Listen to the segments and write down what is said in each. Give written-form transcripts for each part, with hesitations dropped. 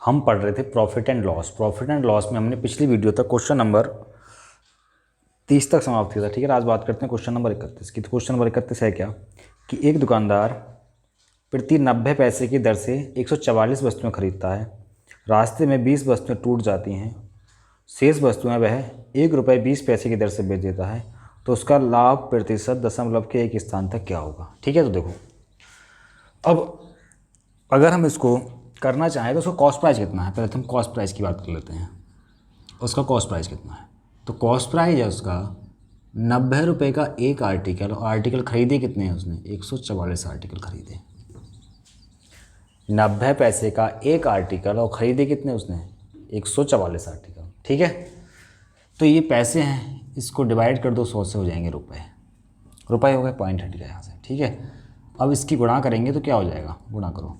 हम पढ़ रहे थे profit and loss. Profit and loss में हमने पिछली वीडियो तक क्वेश्चन नंबर 30 तक समाप्त किया था। ठीक है, आज बात करते हैं क्वेश्चन नंबर 31 की। तो क्वेश्चन नंबर 31 है क्या कि एक दुकानदार प्रति 90 पैसे की दर से 144 वस्तुएं खरीदता है। रास्ते में 20 वस्तुएं टूट जाती हैं, शेष वस्तुएं वह ₹1.20 की दर से बेच देता है, तो उसका लाभ प्रतिशत दशमलव के एक स्थान तक क्या होगा। ठीक है, तो देखो अब अगर हम इसको करना चाहें तो उसका कॉस्ट प्राइस कितना है। पहले तो हम कॉस्ट प्राइस की बात कर लेते हैं। उसका कॉस्ट प्राइस कितना है, तो कॉस्ट प्राइस है उसका 90 रुपये का एक आर्टिकल। और आर्टिकल खरीदे कितने हैं उसने, 144 आर्टिकल खरीदे। 90 पैसे का एक आर्टिकल और ख़रीदे कितने उसने, 144 आर्टिकल। ठीक है, तो ये पैसे हैं, इसको डिवाइड कर दो 100 से, हो जाएंगे रुपए। रुपए हो गए, पॉइंट हट गया यहाँ से। ठीक है, अब इसकी गुणा करेंगे तो क्या हो जाएगा, गुणा करो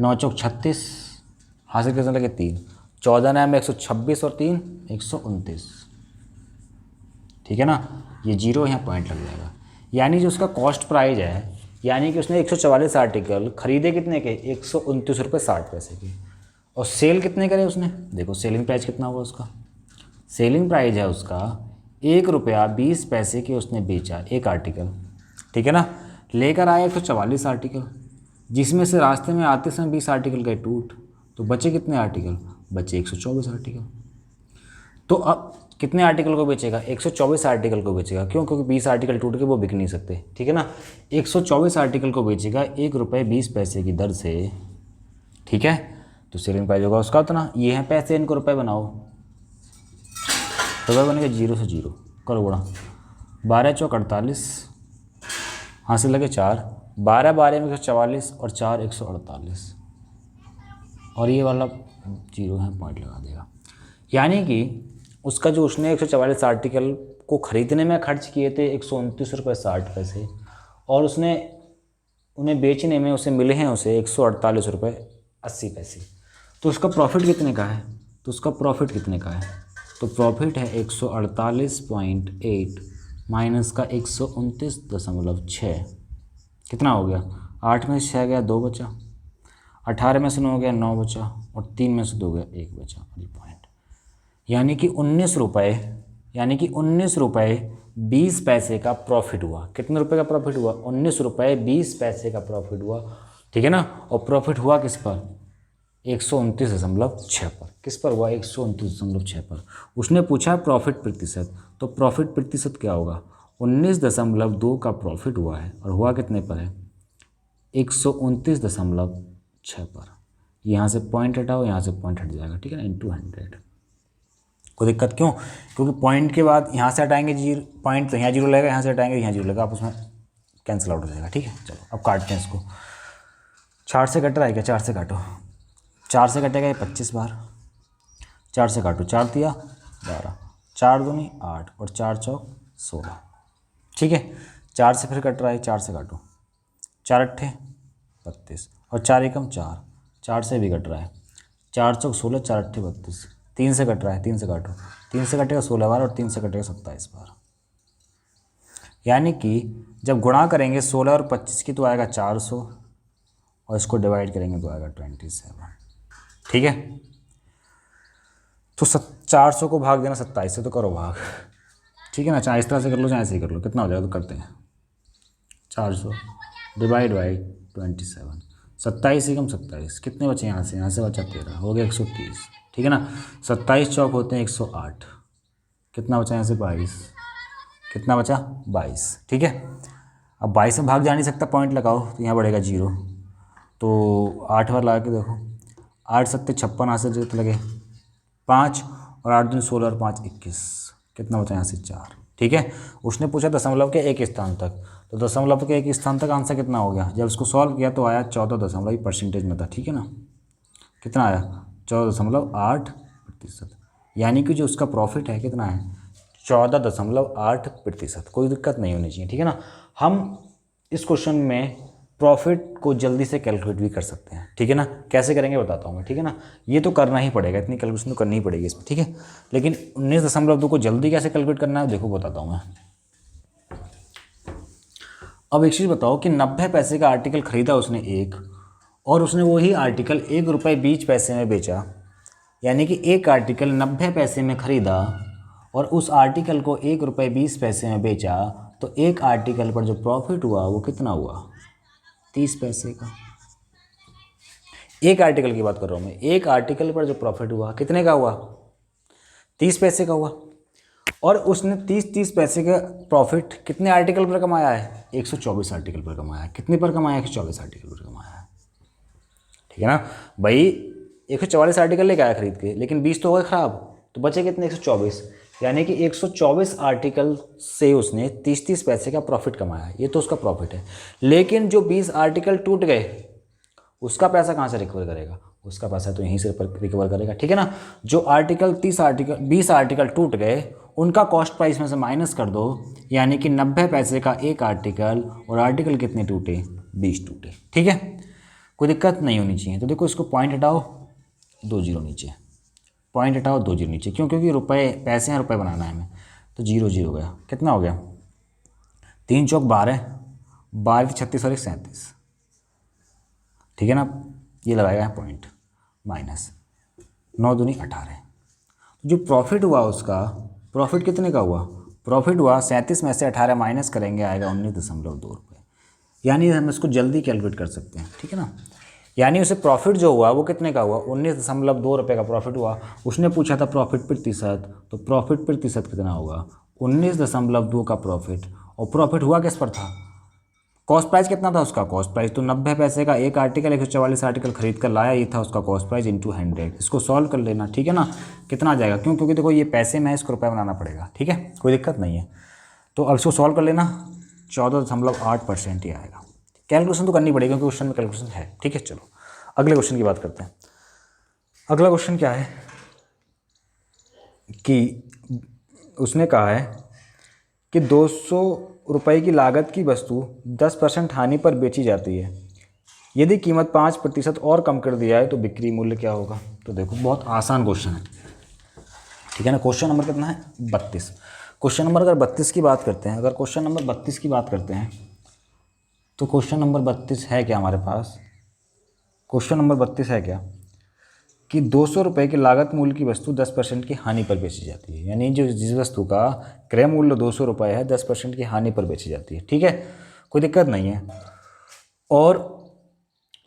9 चौक 36, हासिल करने लगे 3, 14 9 में 126 और 3 129। ठीक है ना, ये जीरो यहाँ पॉइंट लग जाएगा। यानी जो उसका कॉस्ट प्राइस है, यानी कि उसने 144 आर्टिकल खरीदे कितने के, 129 रुपये 60 पैसे के। और सेल कितने करे उसने, देखो सेलिंग प्राइस कितना हुआ उसका। सेलिंग प्राइस है उसका ₹1.20 के उसने बेचा एक आर्टिकल। ठीक है ना, लेकर आया 144 आर्टिकल, जिसमें से रास्ते में आते समय 20 आर्टिकल गए टूट, तो बचे कितने आर्टिकल, बचे 124 आर्टिकल। तो अब कितने आर्टिकल को बेचेगा, 124 आर्टिकल को बेचेगा। क्यों, क्योंकि 20 आर्टिकल टूट के वो बिक नहीं सकते। ठीक है ना, 124 आर्टिकल को बेचेगा ₹1.20 की दर से। ठीक है, तो सेलिंग प्राइस होगा उसका उतना। ये है पैसे, इनको रुपए बनाओ, रुपये बनेगा 0 से 0, करो गुणा 12 चौक 48, हासिल लगे 4, 12 12 में 144 और 4 148, और ये वाला 0 है, पॉइंट लगा देगा। यानी कि उसका जो उसने 144 आर्टिकल को ख़रीदने में खर्च किए थे 129 रुपये 60 पैसे, और उसने उन्हें बेचने में उसे मिले हैं उसे 148 रुपये 80 पैसे। तो उसका प्रॉफिट कितने का है, तो उसका प्रॉफिट कितने का है, तो प्रॉफिट है 148.8 माइनस का 129.6, कितना हो गया, 8 में से 6 गया 2 बचा, 18 में से 9 गया 9 बचा, और 3 में से 2 गया 1 बचा। और ये पॉइंट यानी कि 19 रुपये, यानी कि 19 रुपये 20 पैसे का प्रॉफिट हुआ। कितने रुपए का प्रॉफिट हुआ, 19 रुपये 20 पैसे का प्रॉफिट हुआ। ठीक है ना, और प्रॉफिट हुआ किस पर, 129.6 पर। किस पर हुआ, 129.6 पर। उसने पूछा प्रॉफिट प्रतिशत, तो प्रॉफिट प्रतिशत क्या होगा, 19.2 का प्रॉफिट हुआ है, और हुआ कितने पर है, 129.6 पर। यहाँ से पॉइंट हटाओ, यहाँ से पॉइंट हट जाएगा। ठीक है ना, इंटू 100। कोई दिक्कत क्यों, क्योंकि पॉइंट के बाद यहाँ से हटाएंगे जीरो पॉइंट, तो यहाँ जीरो लगेगा, यहाँ से हटाएंगे यहाँ जीरो लगेगा, आप उसमें कैंसिल आउट हो जाएगा। ठीक है, चलो अब काटते हैं इसको। 4 से कट रहा है क्या, 4 से काटो, 4 से कटेगा ये 25 बार, 4 से काटो, 4 दिया 12, 4 दूनी 8, और 4 चौक 16। ठीक है, 4 से फिर कट रहा है, 4 से काटो, 4 अट्ठे 32, और 4 एकम 4, 4 से भी कट रहा है, 4 चौक 16, 4 अट्ठे 32, 3 से कट रहा है, 3 से काटो, 3 से कटेगा 16 बार, और 3 से कटेगा 27 बार। यानी कि जब गुणा करेंगे 16 और 25 की तो आएगा 400, और इसको डिवाइड करेंगे तो आएगा 27। ठीक है, तो 400 को भाग देना 27 से, तो करो भाग। ठीक है ना, चाहे इस तरह से कर लो चाहे ऐसे ही कर लो, कितना हो जाएगा, तो करते हैं 400 डिवाइड बाई 27, 27 एकम 27, कितने बचे यहाँ से बचा 13, हो गया 130। ठीक है ना, 27 चौक होते हैं 108, कितना बचा यहाँ से 22, कितना बचा 22। ठीक है, अब 22 में भाग जा नहीं सकता, पॉइंट लगाओ, तो यहाँ बढ़ेगा 0, तो 8 बार लगा के देखो, 8 सत्ते 56, यहाँ से जितने लगे 5, और 8 दूनी 16, और 5 21, कितना बचा यहाँ से 4। ठीक है, उसने पूछा दशमलव के एक स्थान तक, तो दशमलव के एक स्थान तक आंसर कितना हो गया, जब इसको सॉल्व किया तो आया 14% में था। ठीक है ना, कितना आया, 14.8%। यानी कि जो उसका प्रॉफिट है कितना है, 14.8%। कोई दिक्कत नहीं होनी चाहिए। ठीक है ना, हम इस क्वेश्चन में प्रॉफिट को जल्दी से कैलकुलेट भी कर सकते हैं। ठीक है ना, कैसे करेंगे बताता हूँ मैं। ठीक है ना, ये तो करना ही पड़ेगा, इतनी कैलकुलेशन तो करनी ही पड़ेगी इसमें। ठीक है, लेकिन 19.2 को जल्दी कैसे कैलकुलेट करना है देखो बताता हूँ मैं। अब एक चीज़ बताओ कि 90 पैसे का आर्टिकल खरीदा उसने एक, और उसने वही आर्टिकल 1 रुपये 20 पैसे में बेचा, यानी कि एक आर्टिकल 90 पैसे में ख़रीदा और उस आर्टिकल को 1 रुपये 20 पैसे में बेचा, तो एक आर्टिकल पर जो प्रॉफिट हुआ वो कितना हुआ? 30 पैसे का। एक आर्टिकल की बात कर रहा हूँ मैं, एक आर्टिकल पर जो प्रॉफिट हुआ कितने का हुआ? 30 पैसे का हुआ। और उसने 30 पैसे का प्रॉफिट कितने आर्टिकल पर कमाया है? 124 आर्टिकल पर कमाया है। कितने पर कमाया? 124 आर्टिकल पर कमाया है। ठीक है ना भाई, 144 आर्टिकल लेके आया खरीद के, लेकिन 20 तो हो गए ख़राब, तो बचे कितने? 124। यानी कि 124 आर्टिकल से उसने 30 पैसे का प्रॉफिट कमाया। ये तो उसका प्रॉफिट है। लेकिन जो 20 आर्टिकल टूट गए उसका पैसा कहाँ से रिकवर करेगा? उसका पैसा तो यहीं से रिकवर करेगा। ठीक है ना। जो आर्टिकल 20 आर्टिकल टूट गए उनका कॉस्ट प्राइस में से माइनस कर दो, यानी कि 90 पैसे का एक आर्टिकल, और आर्टिकल कितने टूटे? 20 टूटे। ठीक है, कोई दिक्कत नहीं होनी चाहिए। तो देखो इसको पॉइंट हटाओ, 2 जीरो नीचे, पॉइंट हटाओ 2 जीरो नीचे, क्यों? क्योंकि रुपए पैसे हैं, रुपए बनाना है हमें। तो 0 0 गया। कितना हो गया? 3 चौक 12, 12 36 और 37। ठीक है ना। ये लगाएगा पॉइंट, माइनस 9 दूनी 18। जो प्रॉफिट हुआ उसका, प्रॉफिट कितने का हुआ? प्रॉफिट हुआ 37 में से 18 माइनस करेंगे आएगा 19.2 रुपये। यानी हम इसको जल्दी कैलकुलेट कर सकते हैं। ठीक है ना। यानी उसे प्रॉफिट जो हुआ वो कितने का हुआ? 19.2 रुपये का प्रॉफिट हुआ। उसने पूछा था प्रॉफिट प्रतिशत, तो प्रॉफिट प्रतिशत कितना होगा? 19.2 का प्रॉफिट। और प्रॉफिट हुआ किस पर था? कॉस्ट प्राइस कितना था उसका? कॉस्ट प्राइस तो 90 पैसे का एक आर्टिकल 144 आर्टिकल खरीद कर लाया, ये था उसका कॉस्ट प्राइस इंटू 100। इसको सॉल्व कर लेना। ठीक है ना। कितना आ जाएगा? क्यों? क्योंकि देखो ये पैसे में इसको रुपये बनाना पड़ेगा। ठीक है, कोई दिक्कत नहीं है। तो अब इसको सॉल्व कर लेना, 14.8% ही आएगा। कैलकुलेशन तो करनी पड़ेगी क्योंकि क्वेश्चन में कैलकुलेशन है। ठीक है, चलो अगले क्वेश्चन की बात करते हैं। अगला क्वेश्चन क्या है कि उसने कहा है कि 200 रुपये की लागत की वस्तु 10% हानि पर बेची जाती है। यदि कीमत 5% और कम कर दिया है तो बिक्री मूल्य क्या होगा? तो देखो बहुत आसान क्वेश्चन है। ठीक है ना। क्वेश्चन नंबर कितना है? 32। क्वेश्चन नंबर अगर 32 की बात करते हैं, अगर क्वेश्चन नंबर 32 की बात करते हैं तो क्वेश्चन नंबर 32 है क्या हमारे पास? क्वेश्चन नंबर 32 है क्या कि 200 रुपये की लागत मूल्य की वस्तु 10% की हानि पर बेची जाती है। यानी जो जिस वस्तु का क्रय मूल्य 200 रुपये है 10% की हानि पर बेची जाती है। ठीक है, कोई दिक्कत नहीं है। और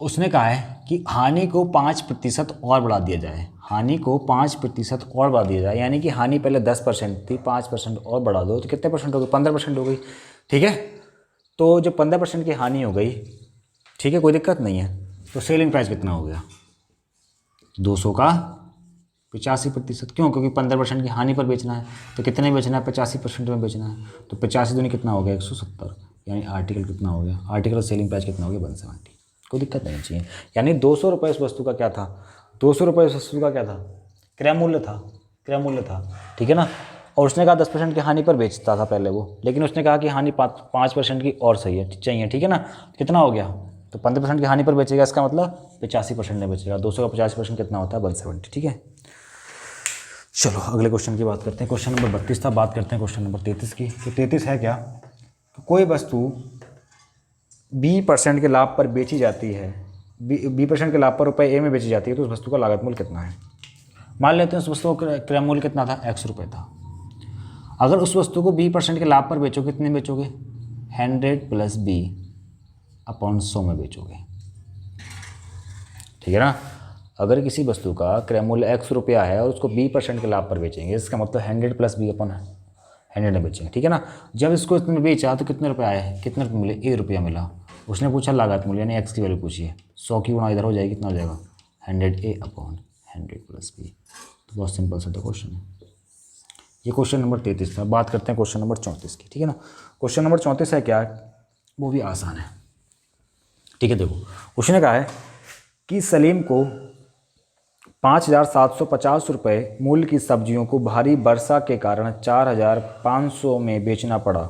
उसने कहा है कि हानि को 5% और बढ़ा दिया जाए। हानि को 5% और बढ़ा दिया जाए, यानी कि हानि पहले 10% थी, 5% और बढ़ा दो तो कितने परसेंट हो गई? 15% हो गई। ठीक है, तो जब 15% की हानि हो गई, ठीक है, कोई दिक्कत नहीं है, तो सेलिंग प्राइस कितना हो गया? 200 का 85%। क्यों? क्योंकि 15% की हानि पर बेचना है, तो कितने बेचना है? 85% में बेचना है। तो 85 दूनी कितना हो गया? 170। यानी आर्टिकल कितना हो गया? आर्टिकल सेलिंग प्राइस कितना हो गया? 170। कोई दिक्कत नहीं चाहिए। यानी 200 रुपये इस वस्तु का क्या था? 200 रुपये इस वस्तु का क्या था? क्रय मूल्य था, क्रय मूल्य था। ठीक है ना। और उसने कहा 10% की हानि पर बेचता था पहले वो, लेकिन उसने कहा कि हानि 5% की और सही है, चाहिए। ठीक है ना। कितना हो गया? तो 15% की हानि पर बेचेगा, इसका मतलब 85% में बेचेगा। 200 का 85% कितना होता है? 170। ठीक है, चलो अगले क्वेश्चन की बात करते हैं। क्वेश्चन नंबर 32 था, बात करते हैं क्वेश्चन नंबर 33 की। तो 33 है क्या? कोई वस्तु 20% के लाभ पर बेची जाती है, 20% के लाभ पर रुपये ए में बेची जाती है, तो उस वस्तु का लागत मूल्य कितना है? मान लेते हैं उस वस्तु का क्रय मूल्य कितना था? X रुपये था। अगर उस वस्तु को 20% के लाभ पर बेचोगे, कितने बेचोगे? 100 + B/100 में बेचोगे। ठीक है ना। अगर किसी वस्तु का क्रय मूल्य X रुपया है और उसको 20% के लाभ पर बेचेंगे, इसका मतलब 100 + B/100 में बेचेंगे। ठीक है ना। जब इसको इतने बेचा तो कितने रुपये आए? कितने रुपये मिले? 1 रुपया मिला। उसने पूछा लागत मूल्य, यानी X की वैल्यू पूछी है। 100 की गुणा इधर हो जाएगी, कितना हो जाएगा? 100A/100 + B। तो बहुत सिंपल सा क्वेश्चन है। ये क्वेश्चन नंबर 33 था। बात करते हैं क्वेश्चन नंबर 34 की। ठीक है ना। क्वेश्चन नंबर 34 है क्या? वो भी आसान है। ठीक है, देखो उसने कहा है कि सलीम को 5,750 रुपये मूल्य की सब्जियों को भारी वर्षा के कारण 4,500 में बेचना पड़ा।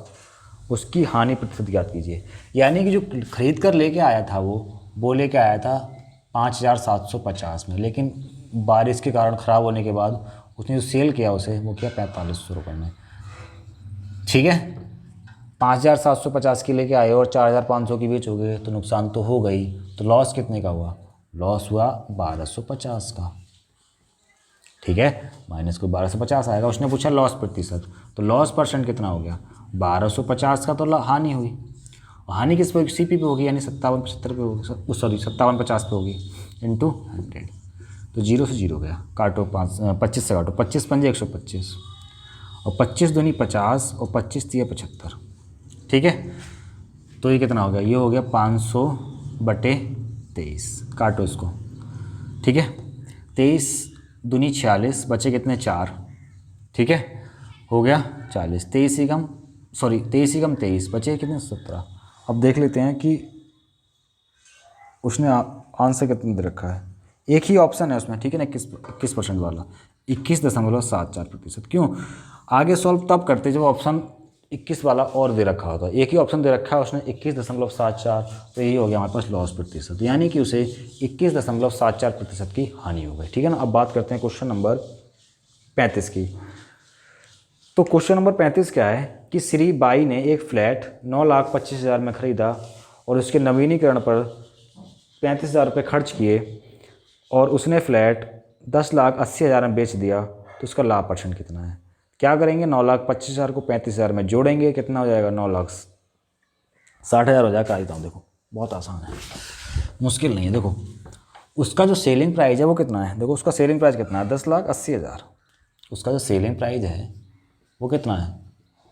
उसकी हानि प्रतिशत ज्ञात कीजिए। यानी कि जो खरीद कर लेके आया था वो लेके आया था 5,750 में, लेकिन बारिश के कारण ख़राब होने के बाद उसने जो सेल किया उसे वो किया 4,500 रुपये में। ठीक है, 5,750 की लेके आए और 4,500 की बेचोगे तो नुकसान तो हो गई। तो लॉस कितने का हुआ? लॉस हुआ 1,250 का। ठीक है, माइनस को 1,250 आएगा। उसने पूछा लॉस प्रतिशत, तो लॉस परसेंट कितना हो गया? 1,250 का तो हानि हुई। हानि किस पे? CP पे होगी, यानी 57-75 पे होगी, सॉरी 57-50 पे होगी, इंटू 100। तो 0 से 0 गया, काटो 25 से काटो, 25 पंजे 125 और 25 दूनी 50 और 25 तिया 75। ठीक है, तो ये कितना हो गया? ये हो गया 500/23। काटो इसको। ठीक है, 23 दूनी 46, बचे कितने? 4। ठीक है, हो गया 40। 23 एकम 23, बचे कितने? 17। अब देख लेते हैं कि उसने आंसर कितना दे रखा है। एक ही ऑप्शन है उसमें, ठीक है ना, 21% वाला, 21.74%। क्यों? आगे सॉल्व तब करते जब ऑप्शन 21 वाला और दे रखा होता है। एक ही ऑप्शन दे रखा है उसने 21.74, तो यही हो गया हमारे पास लॉस प्रतिशत, यानी कि उसे 21.74% की हानि हो गई। ठीक है ना। अब बात करते हैं क्वेश्चन नंबर 35 की। तो क्वेश्चन नंबर 35 क्या है कि श्री बाई ने एक फ्लैट 9,25,000 में खरीदा और उसके नवीनीकरण पर 35,000 रुपये खर्च किए और उसने फ्लैट 10,80,000 में बेच दिया, तो उसका लाभ परसेंट कितना है? क्या करेंगे? 9,25,000 को 35,000 में जोड़ेंगे, कितना हो जाएगा? 9,60,000 हो जाएगा। देता हूँ, देखो बहुत आसान है, मुश्किल नहीं है। देखो उसका जो सेलिंग प्राइस है वो कितना है? देखो उसका सेलिंग प्राइस कितना है? 10,80,000। उसका जो सेलिंग प्राइस है वो कितना है?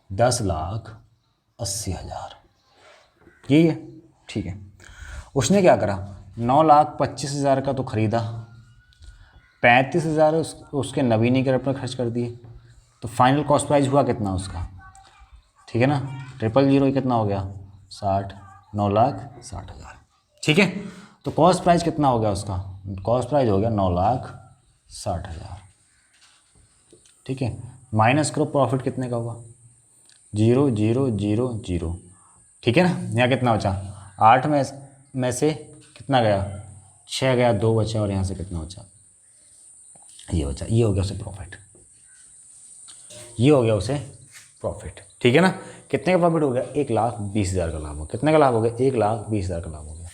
10,80,000। यही है। ठीक है, उसने क्या करा? 9,25,000 का तो खरीदा, 35,000 उसके नवीनीकरण पर खर्च कर दिए, तो फाइनल कॉस्ट प्राइस हुआ कितना उसका? ठीक है ना, 000 कितना हो गया? 60, 9,60,000। ठीक है, तो कॉस्ट प्राइस कितना हो गया उसका? कॉस्ट प्राइस हो गया 9,60,000। ठीक है, माइनस करो, प्रॉफिट कितने का हुआ? 0, 0, 0, 0। ठीक है ना, यहाँ कितना बचा? 8 में से कितना गया? 6 गया, 2 बचा, और यहाँ से कितना बचा? ये बचा। ये हो गया उसे प्रॉफिट, ये हो गया उसे प्रॉफिट। ठीक है ना, कितने का प्रॉफिट हो गया? 1,20,000 का लाभ हो गया। कितने का लाभ हो गया? 1,20,000 का लाभ हो गया।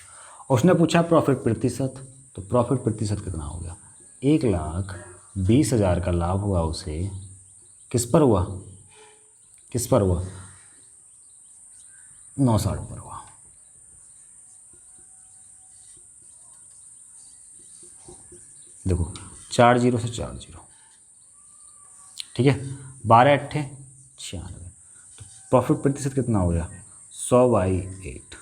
उसने पूछा प्रॉफिट प्रतिशत, तो प्रॉफिट प्रतिशत कितना हो गया? 1,20,000 का लाभ हुआ उसे, किस पर हुआ? किस पर हुआ? 960 पर हुआ। देखो 4 0 से 4 0। ठीक है, 12 8 96। तो प्रॉफिट प्रतिशत कितना हो गया? 100/8।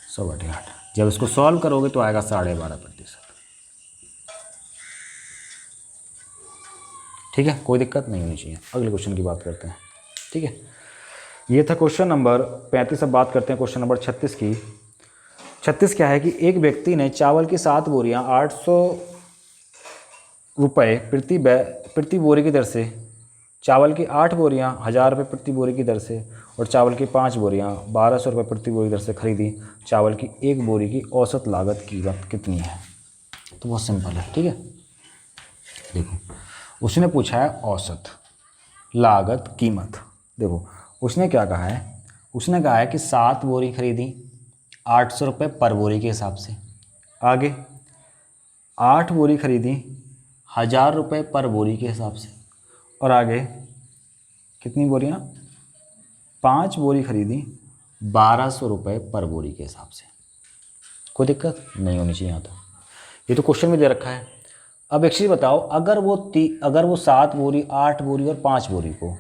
100/8। जब इसको सॉल्व करोगे तो आएगा 12.5%। ठीक है, कोई दिक्कत नहीं होनी चाहिए। अगले क्वेश्चन की बात करते हैं। ठीक है, ये था क्वेश्चन नंबर 35। अब बात करते हैं क्वेश्चन नंबर 36 की। 36 क्या है कि एक व्यक्ति ने चावल की 7 बोरियां 800 रुपये प्रति बोरी की दर से, चावल की 8 बोरियां 1,000 रुपये प्रति बोरी की दर से और चावल की 5 बोरियां 1,200 रुपये प्रति बोरी की दर से खरीदी। चावल की एक बोरी की औसत लागत कीमत कितनी है? तो बहुत सिंपल है। ठीक है, देखो उसने पूछा है औसत लागत कीमत। देखो उसने क्या कहा है? उसने कहा है कि 7 बोरी खरीदी 800 रुपये पर बोरी के हिसाब से। आगे 8 बोरी खरीदी 1,000 रुपये पर बोरी के हिसाब से। और आगे कितनी बोरियाँ? 5 बोरी खरीदी 1,200 रुपये पर बोरी के हिसाब से। कोई दिक्कत नहीं होनी चाहिए यहाँ तो, ये तो क्वेश्चन में दे रखा है। अब एक चीज़ बताओ, अगर वो 7 बोरी 8 बोरी और 5 बोरी को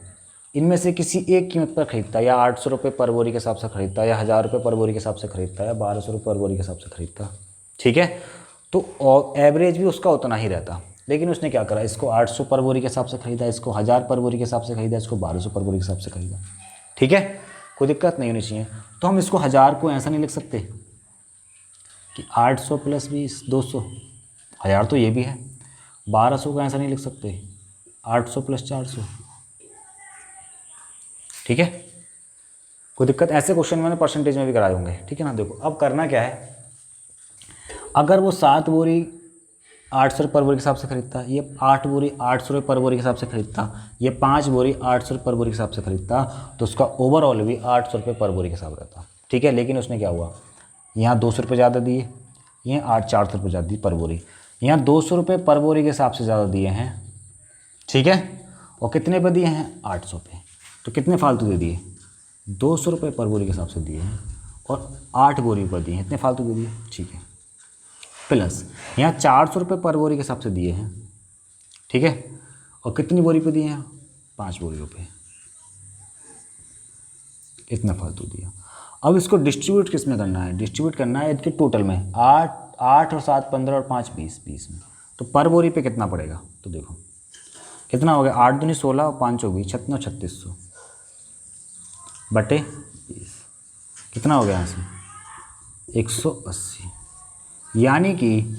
इनमें से किसी एक कीमत पर खरीदता, या 800 रुपये पर बोरी के हिसाब से खरीदता, या 1,000 रुपये पर बोरी के हिसाब से खरीदता, या 1,200 रुपये पर बोरी के हिसाब से खरीदता, ठीक है, तो एवरेज भी उसका उतना ही रहता। लेकिन उसने क्या करा? इसको 800 पर बोरी के हिसाब से खरीदा, इसको 1,000 पर बोरी के हिसाब से खरीदा, इसको 1,200 पर बोरी के हिसाब से खरीदा। ठीक है, कोई दिक्कत नहीं होनी चाहिए। तो हम इसको 1,000 को ऐसा नहीं लिख सकते कि 800 + 20 200, 1,000 तो ये भी है। 1,200 को ऐसा नहीं लिख सकते 800 + 400। ठीक है, कोई दिक्कत? ऐसे क्वेश्चन मैंने परसेंटेज में भी कराए होंगे। ठीक है ना। देखो अब करना क्या है, अगर वो 7 बोरी 800 रुपये पर बोरी के हिसाब से खरीदता, ये 8 बोरी 800 रुपये पर बोरी के हिसाब से खरीदता, ये 5 बोरी 800 रुपये पर बोरी के हिसाब से खरीदता, तो उसका ओवरऑल भी 800 रुपये पर बोरी के हिसाब रहता। ठीक है, लेकिन उसने क्या हुआ, यहाँ 200 रुपये ज़्यादा दिए, ये 400 रुपये ज़्यादा दी पर बोरी, यहाँ 200 रुपये पर बोरी के हिसाब से ज़्यादा दिए हैं। ठीक है, और कितने पे दिए हैं, 800 पे, तो कितने फालतू दे दिए, 200 रुपये पर बोरी के हिसाब से दिए हैं और 8 बोरी पर दिए हैं, इतने फालतू दे दिए। ठीक है, प्लस यहाँ 400 रुपये पर बोरी के हिसाब से दिए हैं। ठीक है, और कितनी बोरी पे दिए हैं, 5 बोरियों पे, इतना फालतू दिया। अब इसको डिस्ट्रीब्यूट किस में करना है, डिस्ट्रीब्यूट करना है इसके टोटल में, 8 और 7 15 और 5 20 में, तो पर बोरी पे कितना पड़ेगा, तो देखो कितना हो गया, 8 दूनी 16 और 5 24 3600 बटे 20, कितना हो गया यहाँ से 180, यानी कि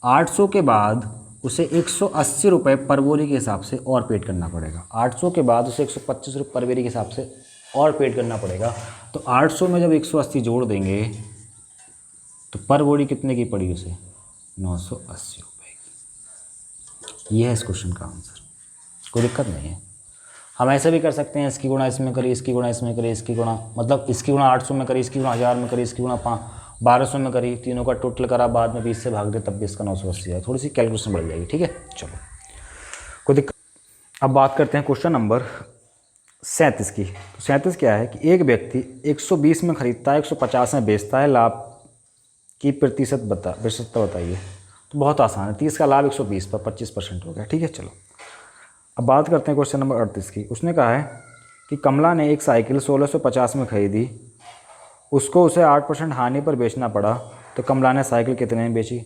800 के बाद उसे 180 रुपये पर बोरी के हिसाब से और पेड करना पड़ेगा। 800 के बाद उसे 125 रुपये पर बोरी के हिसाब से और पेड करना पड़ेगा। तो 800 में जब 180 जोड़ देंगे तो पर बोरी कितने की पड़ी उसे, 980 रुपये की। ये है इस क्वेश्चन का आंसर, कोई दिक्कत नहीं है। हम ऐसे भी कर सकते हैं, इसकी गुणा इसमें करिए, इसकी गुणा इसमें करिए, इसकी गुणा मतलब इसकी गुणा 800 में करिए, इसकी गुणा 1000 में करिए, इसकी गुणा 1200 में करी, तीनों का टोटल करा, बाद में 20 से भाग दे, तब भी इसका 980 है। थोड़ी सी कैलकुलेशन बढ़ जाएगी। ठीक है, चलो कोई दिक्कत। अब बात करते हैं क्वेश्चन नंबर 37 की। तो 37 क्या है कि एक व्यक्ति 120 में खरीदता है, 150 में बेचता है, लाभ की प्रतिशतता बताइए। तो बहुत आसान है, 30 का लाभ 120 पर 25% हो गया। ठीक है, चलो अब बात करते हैं क्वेश्चन नंबर 38 की। उसने कहा है कि कमला ने एक साइकिल 1650 में खरीदी, उसको उसे 8% हानि पर बेचना पड़ा, तो कमला ने साइकिल कितने में बेची।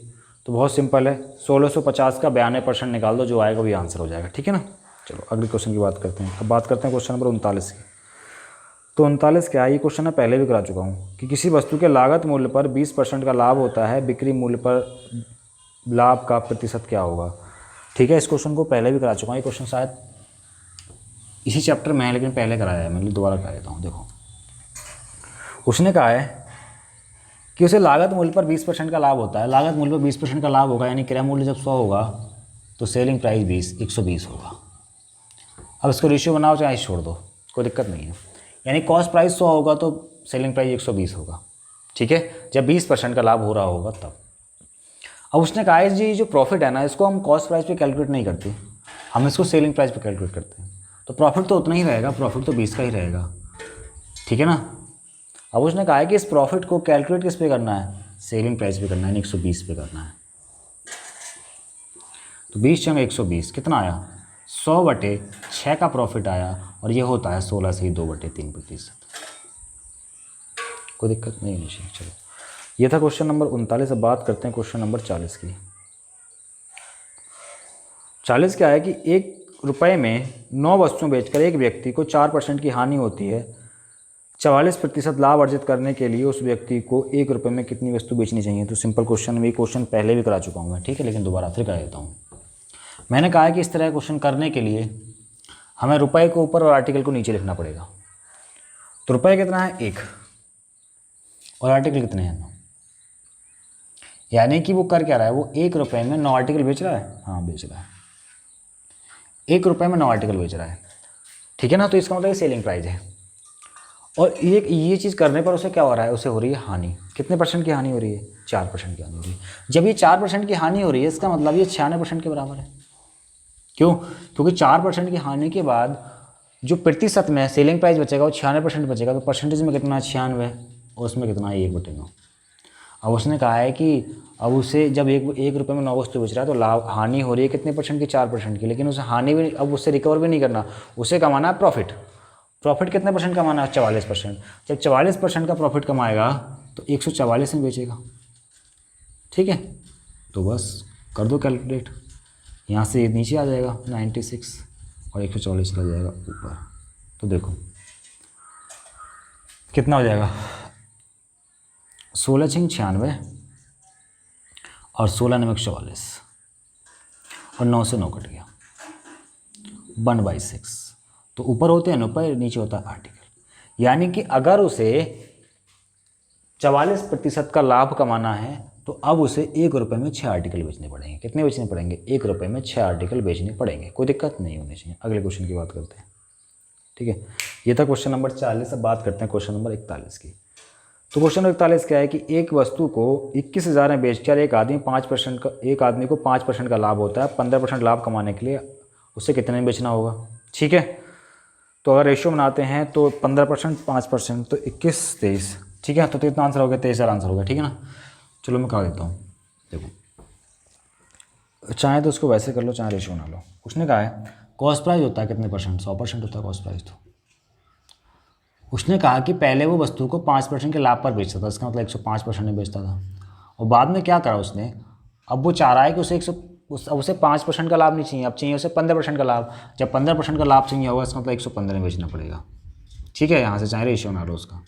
तो बहुत सिंपल है, 1650 का 92% निकाल दो, जो आएगा वही आंसर हो जाएगा। ठीक है ना, चलो अगले क्वेश्चन की बात करते हैं। अब बात करते हैं क्वेश्चन नंबर 39 की। तो 39 क्या है, ये क्वेश्चन मैं पहले भी करा चुका हूँ कि किसी वस्तु के लागत मूल्य पर 20% का लाभ होता है, बिक्री मूल्य पर लाभ का प्रतिशत क्या होगा। ठीक है, इस क्वेश्चन को पहले भी करा चुका हूँ, ये क्वेश्चन शायद इसी चैप्टर में है, लेकिन पहले कराया है, मैं दोबारा करा देता हूँ। देखो उसने कहा है कि उसे लागत मूल्य पर 20% का लाभ होता है, लागत मूल्य पर 20% का लाभ होगा, यानी क्रय मूल्य जब 100 होगा तो सेलिंग प्राइस 120 होगा। अब इसको रेशियो बनाओ चाहे छोड़ दो, कोई दिक्कत नहीं है। यानी कॉस्ट प्राइस 100 होगा तो सेलिंग प्राइस 120 होगा। ठीक है, जब 20% का लाभ हो रहा होगा तब। अब उसने कहा है जी जो प्रॉफिट है ना, इसको हम कॉस्ट प्राइस पे कैलकुलेट नहीं करते, हम इसको सेलिंग प्राइस पे कैलकुलेट करते हैं। तो प्रॉफिट तो उतना ही रहेगा, प्रॉफिट तो 20 का ही रहेगा। ठीक है ना, अब उसने कहा है कि इस प्रॉफिट को कैलकुलेट किस पे करना है, सेलिंग प्राइस पे करना है, 120 पे करना है। तो 20 × 120 कितना आया, 100/6 का प्रॉफिट आया, और ये होता है 16 से ही 2/3%। कोई दिक्कत नहीं होनी चाहिए। चलो ये था क्वेश्चन नंबर 39। अब बात करते हैं क्वेश्चन नंबर 40 की। 40 क्या है कि 1 रुपये में 9 वस्तुएं बेचकर एक व्यक्ति को 4% की हानि होती है, 44% लाभ अर्जित करने के लिए उस व्यक्ति को 1 रुपये में कितनी वस्तु बेचनी चाहिए। तो सिंपल क्वेश्चन में, ये क्वेश्चन पहले भी करा चुका हूँ मैं। ठीक है, लेकिन दोबारा फिर करा देता हूँ। मैंने कहा है कि इस तरह क्वेश्चन करने के लिए हमें रुपए को ऊपर और आर्टिकल को नीचे लिखना पड़ेगा। तो रुपये कितना है 1 और आर्टिकल कितने हैं 9, यानी कि वो कर क्या रहा है, वो 1 रुपये में 9 आर्टिकल बेच रहा है। हाँ बेच रहा है, 1 रुपये में 9 आर्टिकल बेच रहा है। ठीक है ना, तो इसका मतलब ये सेलिंग प्राइस है। और ये चीज़ करने पर उसे क्या हो रहा है, उसे हो रही है हानि। कितने % की हानि हो रही है, 4% की हानि हो रही है। जब ये 4% की हानि हो रही है, इसका मतलब ये 96% के बराबर है। क्यों, क्योंकि 4% की हानि के बाद जो प्रतिशत में सेलिंग प्राइस बचेगा वो 96% बचेगा। तो परसेंटेज में कितना है 96, और उसमें कितना है 1/9। अब उसने कहा है कि अब उसे जब 1 रुपये में 9 वस्तु बेच रहा है तो लाभ हानि हो रही है कितने % की, 4% की। लेकिन उसे हानि भी, अब उससे रिकवर भी नहीं करना, उसे कमाना है प्रॉफिट। प्रॉफिट कितने % कमाना है, 44%। जब 44% का प्रॉफिट कमाएगा तो 144 में बेचेगा। ठीक है, तो बस कर दो कैलकुलेट, यहाँ से नीचे आ जाएगा 96 और 144 चला जाएगा ऊपर। तो देखो कितना हो जाएगा, 16 × 96 और 16 × 144 और 9 से 9 कट गया, 1/6। तो ऊपर होते हैं रुपये, नीचे होता है आर्टिकल। यानी कि अगर उसे 44% का लाभ कमाना है तो तो अब उसे 1 रुपये में 6 आर्टिकल बेचने पड़ेंगे। कितने बेचने पड़ेंगे? 1 रुपये में 6 आर्टिकल बेचने पड़ेंगे। कोई दिक्कत नहीं होनी चाहिए। अगले क्वेश्चन की बात करते हैं। ठीक है, ये था क्वेश्चन नंबर 40। अब बात करते हैं क्वेश्चन नंबर 41 की। तो क्वेश्चन नंबर 41 क्या है कि एक वस्तु को 21,000 में बेचकर एक आदमी को 5% का लाभ होता है। 15% लाभ कमाने के लिए उसे कितने में बेचना होगा? ठीक है, तो अगर रेशियो बनाते हैं तो 15%, 5%, तो 21, 23। ठीक है, तो कितना आंसर हो गया? 23,000 आंसर हो गया। ठीक है ना, चलो मैं कहा देता हूँ। देखो, चाहे तो उसको वैसे कर लो, चाहे रेशियो बना लो। उसने कहा है कॉस्ट प्राइस होता है कितने परसेंट? 100% होता है कॉस्ट प्राइस। तो उसने कहा कि पहले वो वस्तु को 5% के लाभ पर बेचता था, इसका मतलब 105% में बेचता था। और बाद में क्या करा उसने, अब वो चाह रहा है कि उसे 5% का लाभ नहीं चाहिए, अब चाहिए उसे 15% का लाभ। जब 15% का लाभ चाहिए होगा, इसका मतलब 115 में बेचना पड़ेगा। ठीक है, यहाँ से चाहे रेशियो बना लो उसका।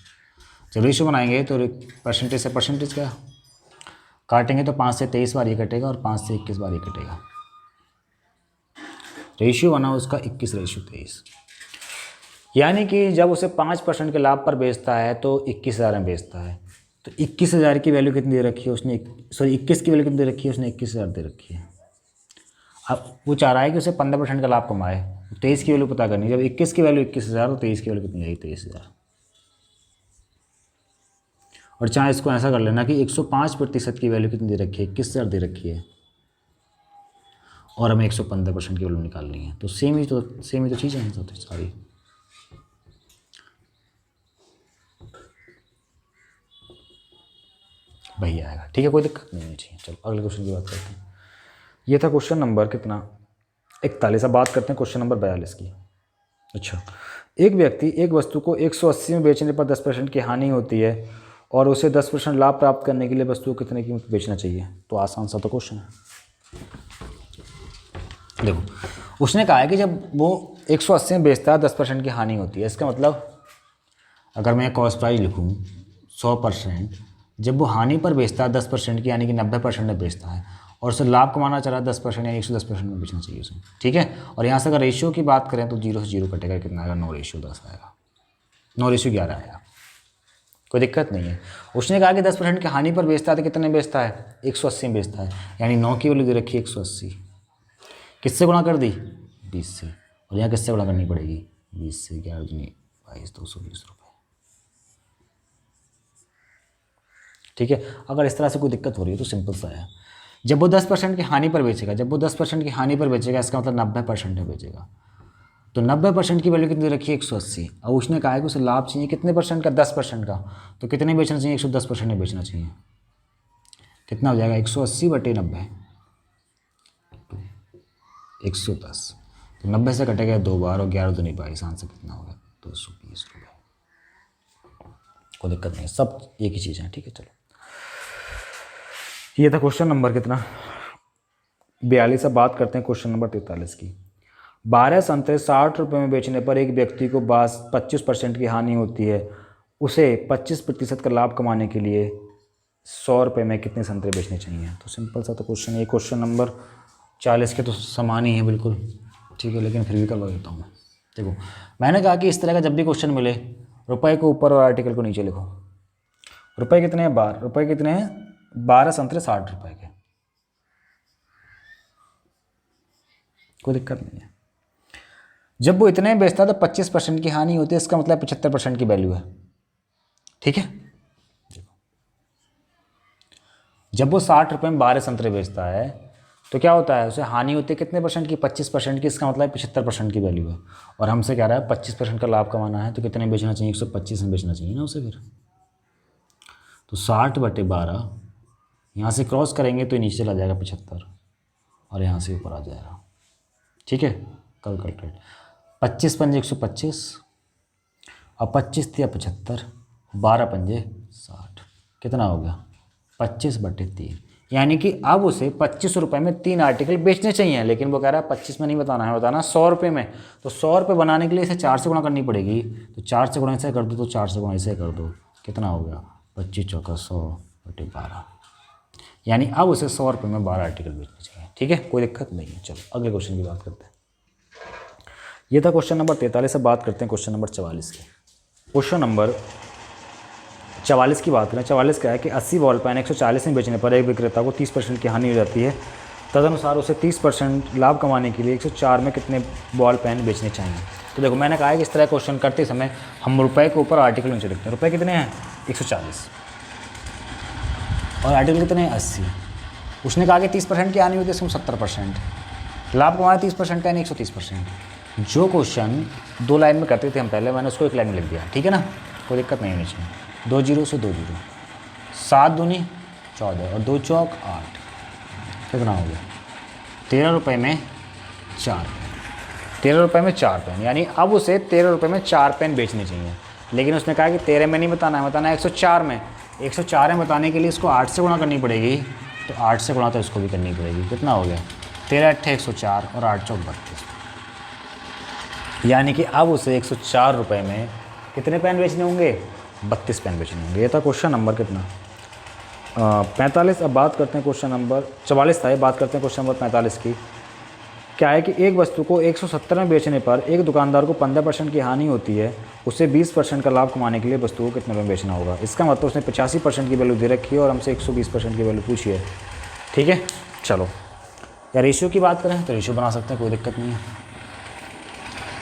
जब रेशियो बनाएंगे तो परसेंटेज से परसेंटेज का काटेंगे तो 5 से 23 बार ये कटेगा और 5 से 21 बार ये कटेगा। रेशियो बना उसका 21:23। यानी कि जब उसे 5% के लाभ पर बेचता है तो 21,000 में बेचता है। तो 21,000 की वैल्यू कितनी दे रखी है उसने? 21 की वैल्यू कितनी दे रखी है उसने? 21,000 दे रखी है। अब वो चाह रहा है कि उसे 15% का लाभ कमाए। 23 की वैल्यू पता करनी। जब 21 की वैल्यू 21,000 तो 23 की वैल्यू कितनी आएगी? 23,000। और चाहे इसको ऐसा कर लेना कि 105% की वैल्यू कितनी दे रखी है? 21,000 दे रखी है और हमें 115% की वैल्यू निकालनी है। तो सेम ही तो चीज़ें हैं तो सारी। वही आएगा। ठीक है, कोई दिक्कत नहीं होनी चाहिए। चलो अगले क्वेश्चन की बात करते हैं। ये था क्वेश्चन नंबर कितना? 41। अब बात करते हैं क्वेश्चन नंबर 42 की। अच्छा, एक व्यक्ति एक वस्तु को 180 में बेचने पर 10% की हानि होती है और उसे 10% लाभ प्राप्त करने के लिए वस्तु को कितने कीमत बेचना चाहिए? तो आसान सा तो क्वेश्चन है। देखो, उसने कहा है कि जब वो 180 में बेचता है 10% की हानि होती है। इसका मतलब अगर मैं कॉस्ट प्राइस लिखूँ 100%, जब वो हानि पर बेचता है 10% की, यानी कि 90% में बेचता है, और उसे लाभ कमाना चाह रहा है 10% या 110% में बेचना चाहिए उसे। ठीक है, और यहाँ से अगर रेशियो की बात करें तो 0 से 0 कटेगा, कितना आएगा? 9:10 आएगा। 9:11 आएगा। कोई दिक्कत नहीं है। उसने कहा कि 10% की हानि पर बेचता है तो कितने बेचता है? 180 में बेचता है, यानी 9 की वैल्यू दे रखी है 180। किससे गुणा कर दी? 20 से। और यहाँ किससे गुणा करनी पड़ेगी? 20 से। 11 दूनी 22, 220 रुपये। ठीक है, अगर इस तरह से कोई दिक्कत हो रही है तो सिंपल सा है। जब वो 10% की हानि पर बेचेगा, इसका मतलब 90% में बेचेगा। तो 90% की वैल्यू कितनी रखी है? 180। अब उसने कहा है कि उसे लाभ चाहिए कितने परसेंट का? 10% का। तो कितने बेचना चाहिए? 110% में बेचना चाहिए। कितना हो जाएगा? 180/90, 110। तो 90 से कटेगा 2 बार और 11 दूनी 22। आंसर कितना होगा? 220 रुपये। कोई दिक्कत नहीं, सब एक ही चीज़ है। ठीक है, चलो ये था क्वेश्चन नंबर कितना? 42। अब बात करते हैं क्वेश्चन नंबर 43 की। 12 संतरे 60 रुपये में बेचने पर एक व्यक्ति को 25% की हानि होती है। उसे 25% का लाभ कमाने के लिए 100 रुपये में कितने संतरे बेचने चाहिए? तो सिंपल सा तो क्वेश्चन, ये क्वेश्चन नंबर 40 के तो समान ही है बिल्कुल। ठीक है, लेकिन फिर भी करवा देता हूँ मैं। देखो, मैंने कहा कि इस तरह का जब भी क्वेश्चन मिले, रुपये को ऊपर और आर्टिकल को नीचे लिखो। रुपये कितने हैं? 12 रुपये कितने हैं? 12 संतरे 60 रुपये के। कोई दिक्कत नहीं है। जब वो इतने में बेचता है तो 25% की हानि होती है, इसका मतलब 75% की वैल्यू है। ठीक है, जब वो 60 रुपये में 12 संतरे बेचता है तो क्या होता है? उसे हानि होती है कितने परसेंट की? 25% की। इसका मतलब 75% की वैल्यू है। और हमसे कह रहा है 25% का लाभ कमाना है, तो कितने बेचना चाहिए? 125 में बेचना चाहिए ना उसे फिर। तो 60/12 यहाँ से क्रॉस करेंगे तो नीचे चला जाएगा 75 और यहाँ से ऊपर आ जाएगा। ठीक है, कैलकुलेट। 25 पंजे 125 और 25 या 75, 12 पंजे 60, कितना हो गया? 25/3। यानी कि अब उसे 25 रुपये में 3 आर्टिकल बेचने चाहिए, लेकिन वो कह रहा है 25 में नहीं बताना है, बताना 100 रुपये में। तो 100 रुपये बनाने के लिए इसे 4 से गुणा करनी पड़ेगी। तो 4 से गुणा इसे कर दो, तो 4 से गुणा इसे कर दो, कितना हो गया? 25 चौका 100/12। यानी अब उसे 100 रुपये में 12 आर्टिकल बेचने चाहिए। ठीक है, कोई दिक्कत नहीं है। चलो अगले क्वेश्चन की बात करते हैं। ये था क्वेश्चन नंबर 43। से बात करते हैं क्वेश्चन नंबर 44 की। क्वेश्चन नंबर 44 की बात करें, 44 क्या है कि 80 बॉल पेन 140 में बेचने पर एक विक्रेता को 30% की हानि हो जाती है, तदनुसार उसे 30% लाभ कमाने के लिए 104 में कितने बॉल पेन बेचने चाहिए। तो देखो मैंने कहा है कि इस तरह क्वेश्चन करते समय हम रुपए के ऊपर आर्टिकल नीचे लिखते हैं। रुपए कितने हैं 140 और आर्टिकल कितने हैं 80। उसने कहा कि 30% की हानि होती है, इसमें 70%, लाभ कमाना 30% का यानी 130%। जो क्वेश्चन 2 लाइन में करते थे हम पहले, मैंने उसको 1 लाइन में लिख दिया, ठीक है ना, कोई दिक्कत नहीं होनी चाहिए। 2 जीरो से 2 जीरो, 7 दूनी 14 और 2 चौक 8, कितना हो गया 13 रुपये में 4 पेन। 13 रुपये में 4 पेन, यानी अब उसे 13 रुपये में 4 पेन बेचने चाहिए। लेकिन उसने कहा कि 13 में नहीं बताना है, बताना है 104 में। 104 में बताने के लिए इसको 8 से गुणा करनी पड़ेगी, तो 8 से गुणा तो इसको भी करनी पड़ेगी। कितना हो गया 13 अट्ठे 104 और 8 चौक 32, यानी कि अब उसे 104 रुपये में कितने पेन बेचने होंगे 32 पेन बेचने होंगे। ये था क्वेश्चन नंबर कितना 45। अब बात करते हैं क्वेश्चन नंबर 44 था, ये बात करते हैं क्वेश्चन नंबर 45 की। क्या है कि एक वस्तु को 170 में बेचने पर एक दुकानदार को 15% की हानि होती है, उसे 20% का लाभ कमाने के लिए वस्तु को कितने में बेचना होगा। इसका मतलब उसने 85% की वैल्यू दे रखी है और हमसे 120% की वैल्यू पूछी है, ठीक है। चलो या रेशियो की बात करें तो रेशियो बना सकते हैं, कोई दिक्कत नहीं है।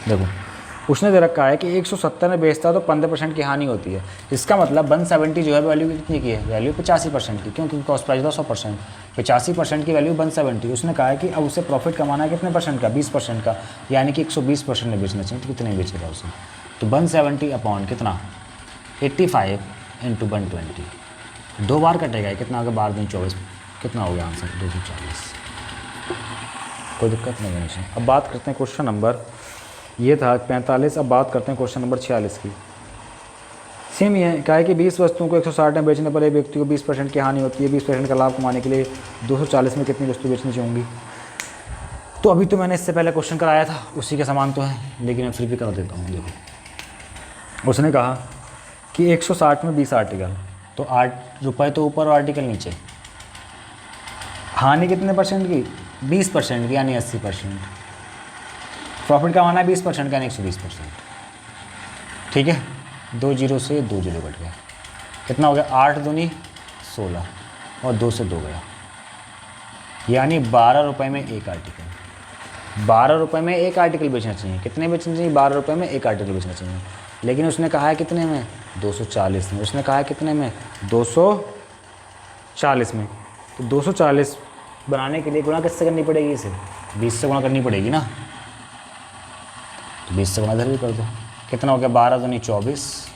देखो उसने दे रखा है कि 170 में बेचता है तो 15% की हानि होती है। इसका मतलब 170 जो है वैल्यू कितनी की है, वैल्यू 85% की, क्योंकि कॉस्ट प्राइस था 100%, 85% की वैल्यू 170। उसने कहा है कि अब उसे प्रॉफिट कमाना है कितने परसेंट का 20% का, यानी कि 120% में बेचना चाहिए। तो कितने बेचेगा उसे, तो 170 अपॉन कितना 85 इंटू 120, 2 बार कटेगा, कितना होगा 12 दूनी 24, कितना हो गया आंसर 240। कोई दिक्कत नहीं होनी चाहिए। अब बात करते हैं क्वेश्चन नंबर, ये था 45। अब बात करते हैं क्वेश्चन नंबर 46 की। सेम ये है, क्या है कि 20 वस्तुओं को 160 में बेचने पर एक व्यक्ति को 20% की हानि होती है, 20% का लाभ कमाने के लिए 240 में कितनी वस्तु बेचनी चाहिए। तो अभी तो मैंने इससे पहले क्वेश्चन कराया था, उसी के समान तो है, लेकिन मैं फिर भी करा देता हूँ। देखो उसने कहा कि 160 में 20 आर्टिकल, तो 8 रुपये तो ऊपर और आर्टिकल नीचे। हानि कितने परसेंट की 20% की, यानी 80%। प्रॉफिट कमाना है 20% का, यानी 120%, ठीक है। 2 जीरो से 2 जीरो कट गया, कितना हो गया 8 दूनी 16 और 2 से 2 गया, यानी 12 रुपये में एक आर्टिकल। 12 रुपये में एक आर्टिकल बेचना चाहिए। कितने बेचना चाहिए 12 रुपये में एक आर्टिकल बेचना चाहिए। लेकिन उसने कहा है कितने में 240 में। उसने कहा है कितने में 240 में। तो 240 बनाने के लिए गुणा किससे करनी पड़ेगी, इसे 20 से गुणा करनी पड़ेगी ना, तो 20 से गुणा इधर भी कर दो, कितना हो गया 12 दूनी 24,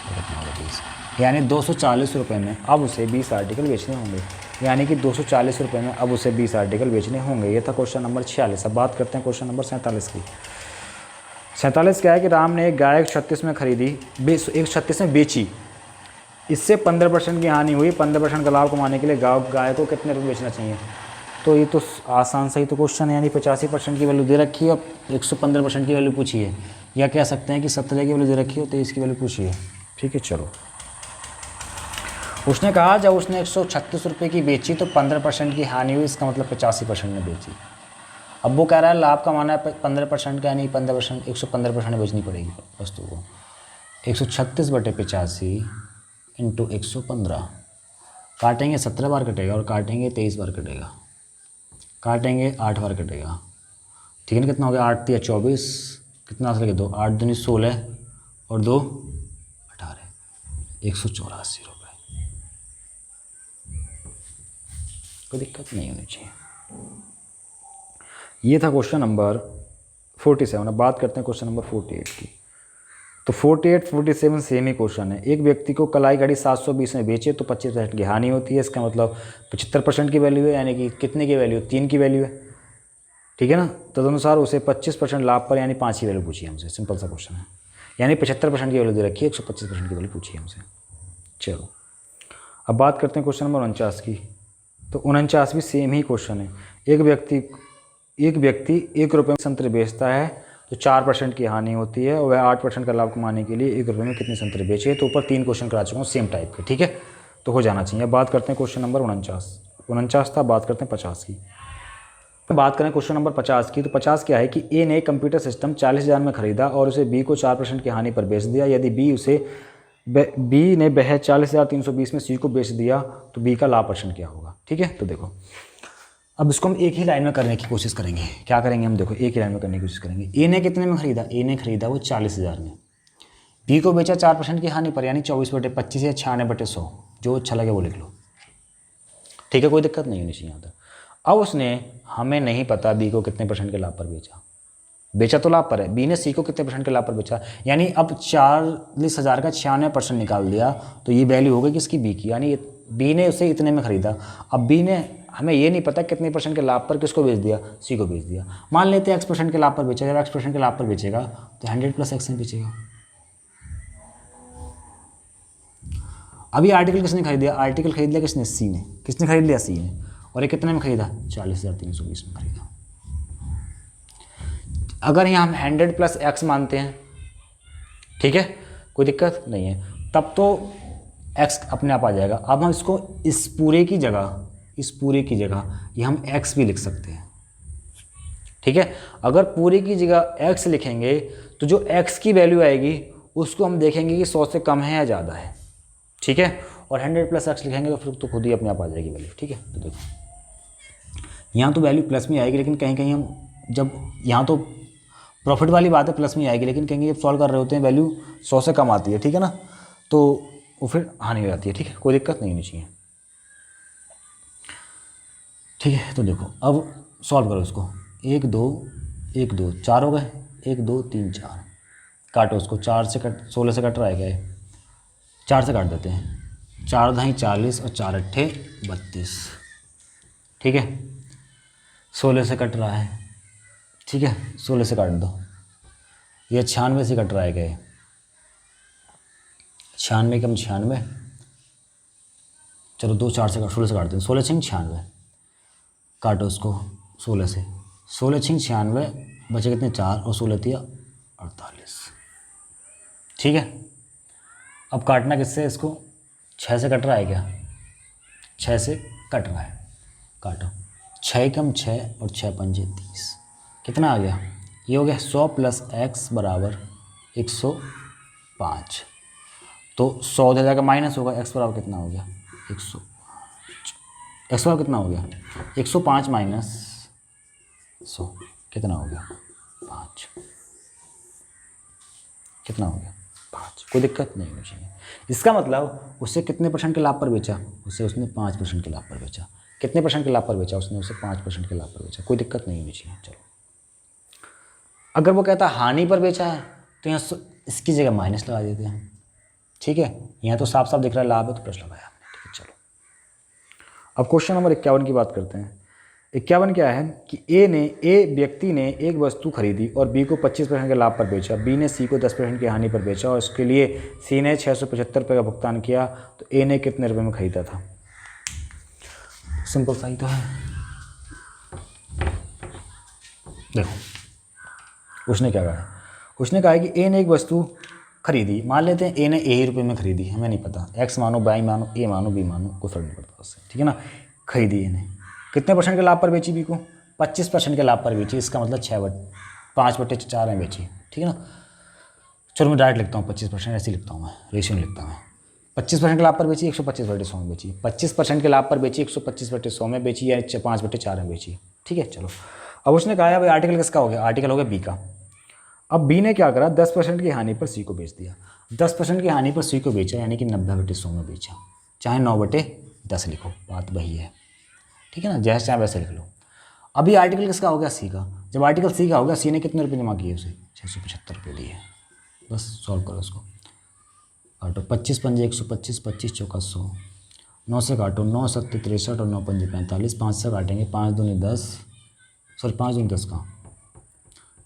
कितना हो गया 20, यानी 240 रुपये में अब उसे 20 आर्टिकल बेचने होंगे। यानी कि 240 रुपये में अब उसे 20 आर्टिकल बेचने होंगे। ये था क्वेश्चन नंबर 46। अब बात करते हैं क्वेश्चन नंबर 47 की। 47 क्या है कि राम ने एक गाय 136 में खरीदी, 136 में बेची, इससे 15% की हानि हुई, 15% का लाभ कमाने के लिए गाय को कितने रुपये बेचना चाहिए। तो ये तो आसान सही तो क्वेश्चन है, यानी 85% की वैल्यू दे रखी है और 115% की वैल्यू पूछी है, या कह सकते हैं कि 17 की वैल्यू दे रखी है और 23 की वैल्यू पूछी है, ठीक है। चलो उसने कहा जब उसने 136 रुपये की बेची तो 15% की हानि हुई, इसका मतलब 85% ने बेची। अब वो कह रहा है लाभ कमाना है 15% का, यानी 15% 115% बेचनी पड़ेगी वस्तु को। 136/85 इंटू 115, काटेंगे 17 बार कटेगा और काटेंगे 23 बार कटेगा, काटेंगे 8 बार कटेगा, ठीक है ना। कितना हो गया 8 या 24, कितना आंसर लगे 2, 8 दूनी 16 और 2 18, 184 रुपये। कोई दिक्कत नहीं होनी चाहिए। ये था क्वेश्चन नंबर 47। अब बात करते हैं क्वेश्चन नंबर 48 की। तो 48 47 सेम ही क्वेश्चन है। एक व्यक्ति को कलाई घड़ी 720 में बेचे तो 25% की हानि होती है, इसका मतलब 75% की वैल्यू है, यानी कि कितने की वैल्यू 3 की वैल्यू है, ठीक है ना। तदनुसार उसे 25% लाभ पर यानी 5 की वैल्यू पूछी हमसे। सिंपल सा क्वेश्चन है, यानी 75% की वैल्यू दे रखी है, 125% की वैल्यू पूछी हमसे। चलो अब बात करते हैं क्वेश्चन नंबर 49 की। तो 49 भी सेम ही क्वेश्चन है। एक व्यक्ति 1 रुपये में संतरे बेचता है तो 4% की हानि होती है और वह 8% का लाभ कमाने के लिए 1 रुपये में कितने संतरे बेचे। तो ऊपर 3 क्वेश्चन करा चुका हूँ सेम टाइप के, ठीक है, तो हो जाना चाहिए। अब बात करते हैं क्वेश्चन नंबर 49 था। बात करते हैं 50 की। बात करें क्वेश्चन नंबर 50 की। तो 50 क्या है कि ए ने कंप्यूटर सिस्टम 40,000 में खरीदा और उसे बी को 4% की हानि पर बेच दिया। यदि बी उसे बी ने वह 40,320 में सी को बेच दिया, तो बी का लाभ परसेंट क्या होगा। ठीक है, तो देखो अब इसको हम एक ही लाइन में करने की कोशिश करेंगे। क्या करेंगे हम, देखो एक ही लाइन में करने की कोशिश करेंगे। ए ने कितने में खरीदा, ए ने खरीदा वो 40,000 में, बी को बेचा 4% की हानि पर, यानी 24/25 या 96/100, जो अच्छा लगे वो लिख लो। ठीक है, कोई दिक्कत नहीं होनी चाहिए यहाँ तक। अब उसने, हमें नहीं पता बी को कितने परसेंट के लाभ पर बेचा, बेचा तो लाभ पर है, बी ने सी को कितने परसेंट के लाभ पर बेचा, यानी अब 40,000 का 96% निकाल दिया, तो ये वैल्यू हो गई किसकी, बी की, यानी बी ने उसे इतने में खरीदा। अब बी ने, हमें ये नहीं पता कितने परसेंट के लाभ पर किसको बेच दिया, सी को बेच दिया। मान लेते हैं x% के लाभ पर बेचा, जब x% के लाभ पर बेचेगा तो 100 + x में बेचेगा। अभी आर्टिकल किसने खरीद लिया, आर्टिकल खरीद लिया किसने, सी ने, किसने खरीद लिया, सी ने, और ये कितने में खरीदा, 40,320 में खरीदा। अगर यहाँ हम 100 + x मानते हैं, ठीक है, कोई दिक्कत नहीं है, तब तो x अपने आप आ जाएगा। अब हम इसको इस पूरे की जगह ये हम x भी लिख सकते हैं। ठीक है, अगर पूरे की जगह x लिखेंगे तो जो x की वैल्यू आएगी उसको हम देखेंगे कि 100 से कम है या ज़्यादा है। ठीक है, और 100 + x लिखेंगे तो फिर तो खुद ही अपने आप आ जाएगी वैल्यू। ठीक है, तो देखो यहाँ तो वैल्यू प्लस में आएगी, लेकिन कहीं कहीं हम जब, यहाँ तो प्रॉफिट वाली बात है प्लस में आएगी, लेकिन कहीं जब सॉल्व कर रहे होते हैं वैल्यू 100 से कम आती है। ठीक है ना, तो वो फिर हानि हो जाती है। ठीक है, कोई दिक्कत नहीं होनी चाहिए। ठीक है, तो देखो अब सॉल्व करो इसको, 1 2 1 2 4 हो गए, 1 2 3 4, काटो उसको, 4 से कट, 16 से कट रहा है क्या, 4 से काट देते हैं, 4 × 40 और 4 × 8 32। ठीक है, 16 से कट रहा है, ठीक है, 16 से काट दो, ये 96 से कट रहा है क्या, 96 कम 96, चलो 2 4 से 16 से काटते हैं, 16 6 96, काटो उसको 16 से, 16 6 96, बचे कितने 4 और 16 3 48। ठीक है, अब काटना किससे, इसको 6 से कट रहा है क्या, 6 से कट रहा है, काटो, 6 कम 6 और 6 पंजे 30, कितना आ गया, ये हो गया 100 + x = 105। तो 100 उधर जाकर माइनस होगा, x बराबर कितना हो गया, 105, x बराबर कितना हो गया, 105 - 100 कितना हो गया, 5, कितना हो गया, 5। कोई दिक्कत नहीं होनी चाहिए। इसका मतलब उससे कितने % के लाभ पर बेचा, उसने 5% के लाभ पर बेचा। कितने % के लाभ पर बेचा, उसने उसे 5% के लाभ पर बेचा। कोई दिक्कत नहीं होनी चाहिए। चलो, अगर वो कहता हानि पर बेचा है तो यहाँ इसकी जगह माइनस लगा देते हैं। ठीक है, यहाँ तो साफ साफ दिख रहा है लाभ है तो प्लस लगाया हमने। ठीक है, चलो अब क्वेश्चन नंबर 51 की बात करते हैं। 51 क्या है कि ए व्यक्ति ने एक वस्तु खरीदी और बी को 25% के लाभ पर बेचा, बी ने सी को 10% की हानि पर बेचा और इसके लिए सी ने 675 रुपये का भुगतान किया, तो ए ने कितने रुपये में खरीदा था। सिंपल सा ही तो है। देखो उसने क्या कहा है, उसने कहा है कि ए ने एक वस्तु खरीदी, मान लेते हैं ए ने ए ही रुपये में खरीदी, हमें नहीं पता एक्स मानो, वाई मानो, ए मानो, बी मानो, कोई फर्क नहीं पड़ता उससे। ठीक है ना, खरीदी ए ने, कितने % के लाभ पर बेची, बी को 25% के लाभ पर बेची। इसका मतलब 5/4 में बेची। ठीक है ना, चलो मैं डायरेक्ट लिखता हूँ 25%, ऐसे लिखता हूँ मैं, रेशियो नहीं लिखता मैं। 25% के लाभ पर बेची, 125/100 में बेची। 25% के लाभ पर बेची, 125/100 में बेची या 5/4 में बेची। ठीक है, चलो अब उसने कहा है भाई आर्टिकल किसका हो गया, आर्टिकल हो गया बी का। अब बी ने क्या करा, 10% की हानि पर सी को बेच दिया। 10% की हानि पर सी को बेचा, यानी कि 90/100 में बेचा, चाहे 9/10 लिखो, बात वही है। ठीक है ना, जैसे चाहे वैसे लिख लो। अभी आर्टिकल किसका हो गया, सी का। जब आर्टिकल सी का हो गया, सी ने कितने रुपये जमा किए उसे, 675 रुपये दिए। बस सॉल्व करो इसको, काटो, 25 पंजे 125, 25 चौका 100, 9 से काटो, 9 7 63 और 9 पंजे 45, 5 से काटेंगे, 5 दूनी 10, सॉरी 5 दूनी 10 का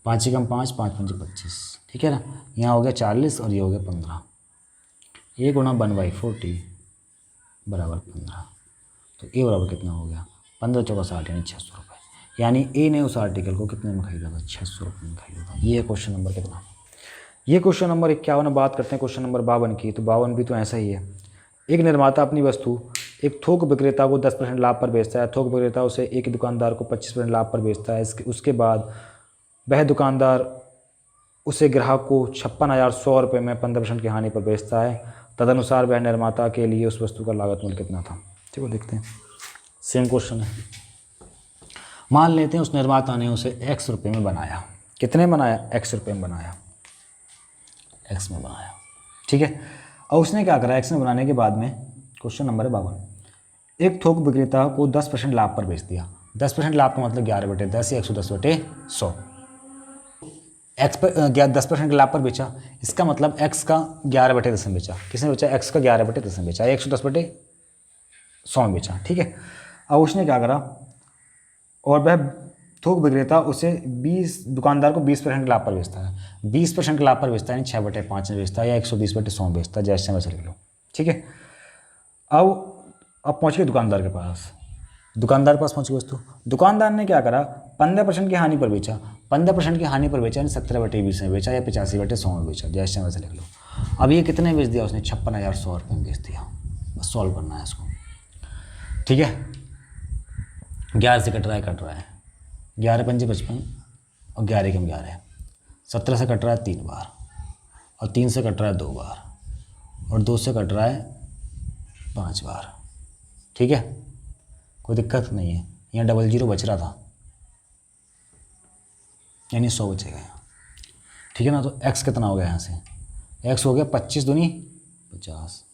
5 कम 5, 5 पंजे 25। ठीक है ना, यहाँ हो गया 40 और ये हो गया 15। ये गुणा 1/40 बराबर 15, तो ए बराबर कितना हो गया, 15 चौका 60 यानी 600 रुपये। यानी ए ने उस आर्टिकल को कितने में खरीदा था, 600 रुपये में खरीदा था। ये क्वेश्चन नंबर कितना, ये क्वेश्चन नंबर 51। बात करते हैं क्वेश्चन नंबर 52 की। तो 52 भी तो ऐसा ही है। एक निर्माता अपनी वस्तु एक थोक विक्रेता को 10% लाभ पर बेचता है। थोक विक्रेता उसे एक दुकानदार को 25% लाभ पर बेचता है। उसके बाद वह दुकानदार उसे ग्राहक को 56,100 रुपये में 15% की हानि पर बेचता है। तदनुसार वह निर्माता के लिए उस वस्तु का लागत मूल्य कितना था। ठीक है, देखते हैं। सेम क्वेश्चन है। मान लेते हैं उस निर्माता ने उसे x रुपये में बनाया। कितने बनाया? x रुपये में बनाया, x में बनाया। ठीक है, और उसने क्या करा, x में बनाने के बाद में क्वेश्चन नंबर 52, एक थोक विक्रेता को 10% लाभ पर बेच दिया। 10% लाभ का मतलब 11/10 या 110/100। एक्स पर 10% के लाभ पर बेचा, इसका मतलब x का 11/10 में बेचा। किसने बेचा? x का 11/10 में बेचा या 110/100 में बेचा। ठीक है, अब उसने क्या करा, और वह थोक विक्रेता उसे 20 दुकानदार को 20% के लाभ पर बेचता है। 20% के लाभ पर बेचता है, यानी 6/5 में बेचता है या 120/100 में बेचता है, जैसे वैसे लिख लो। ठीक है, अब पहुँच गए दुकानदार के पास। दुकानदार के पास पहुँच गई वस्तु। दुकानदार ने क्या करा, 15% की हानि पर बेचा। 15% की हानि पर बेचा, यानी 17/20 में बेचा या 85/100 में बेचा, जैसे वैसे लिख लो। अब ये कितने बेच दिया उसने? 56,100 रुपये में बेच दिया। बस सॉल्व करना है इसको। ठीक है, 11 से कट रहा है 11 पंजे 55 और 11 कम 11, 17 से कट रहा है 3 बार और 3 से कट रहा है 2 बार और 2 से कट रहा है 5 बार। ठीक है, कोई दिक्कत नहीं है। यहाँ 00 बच रहा था, यानी 100 बचेगा। ठीक है ना, तो x कितना हो गया यहाँ से? x हो गया 25 दूनी 50।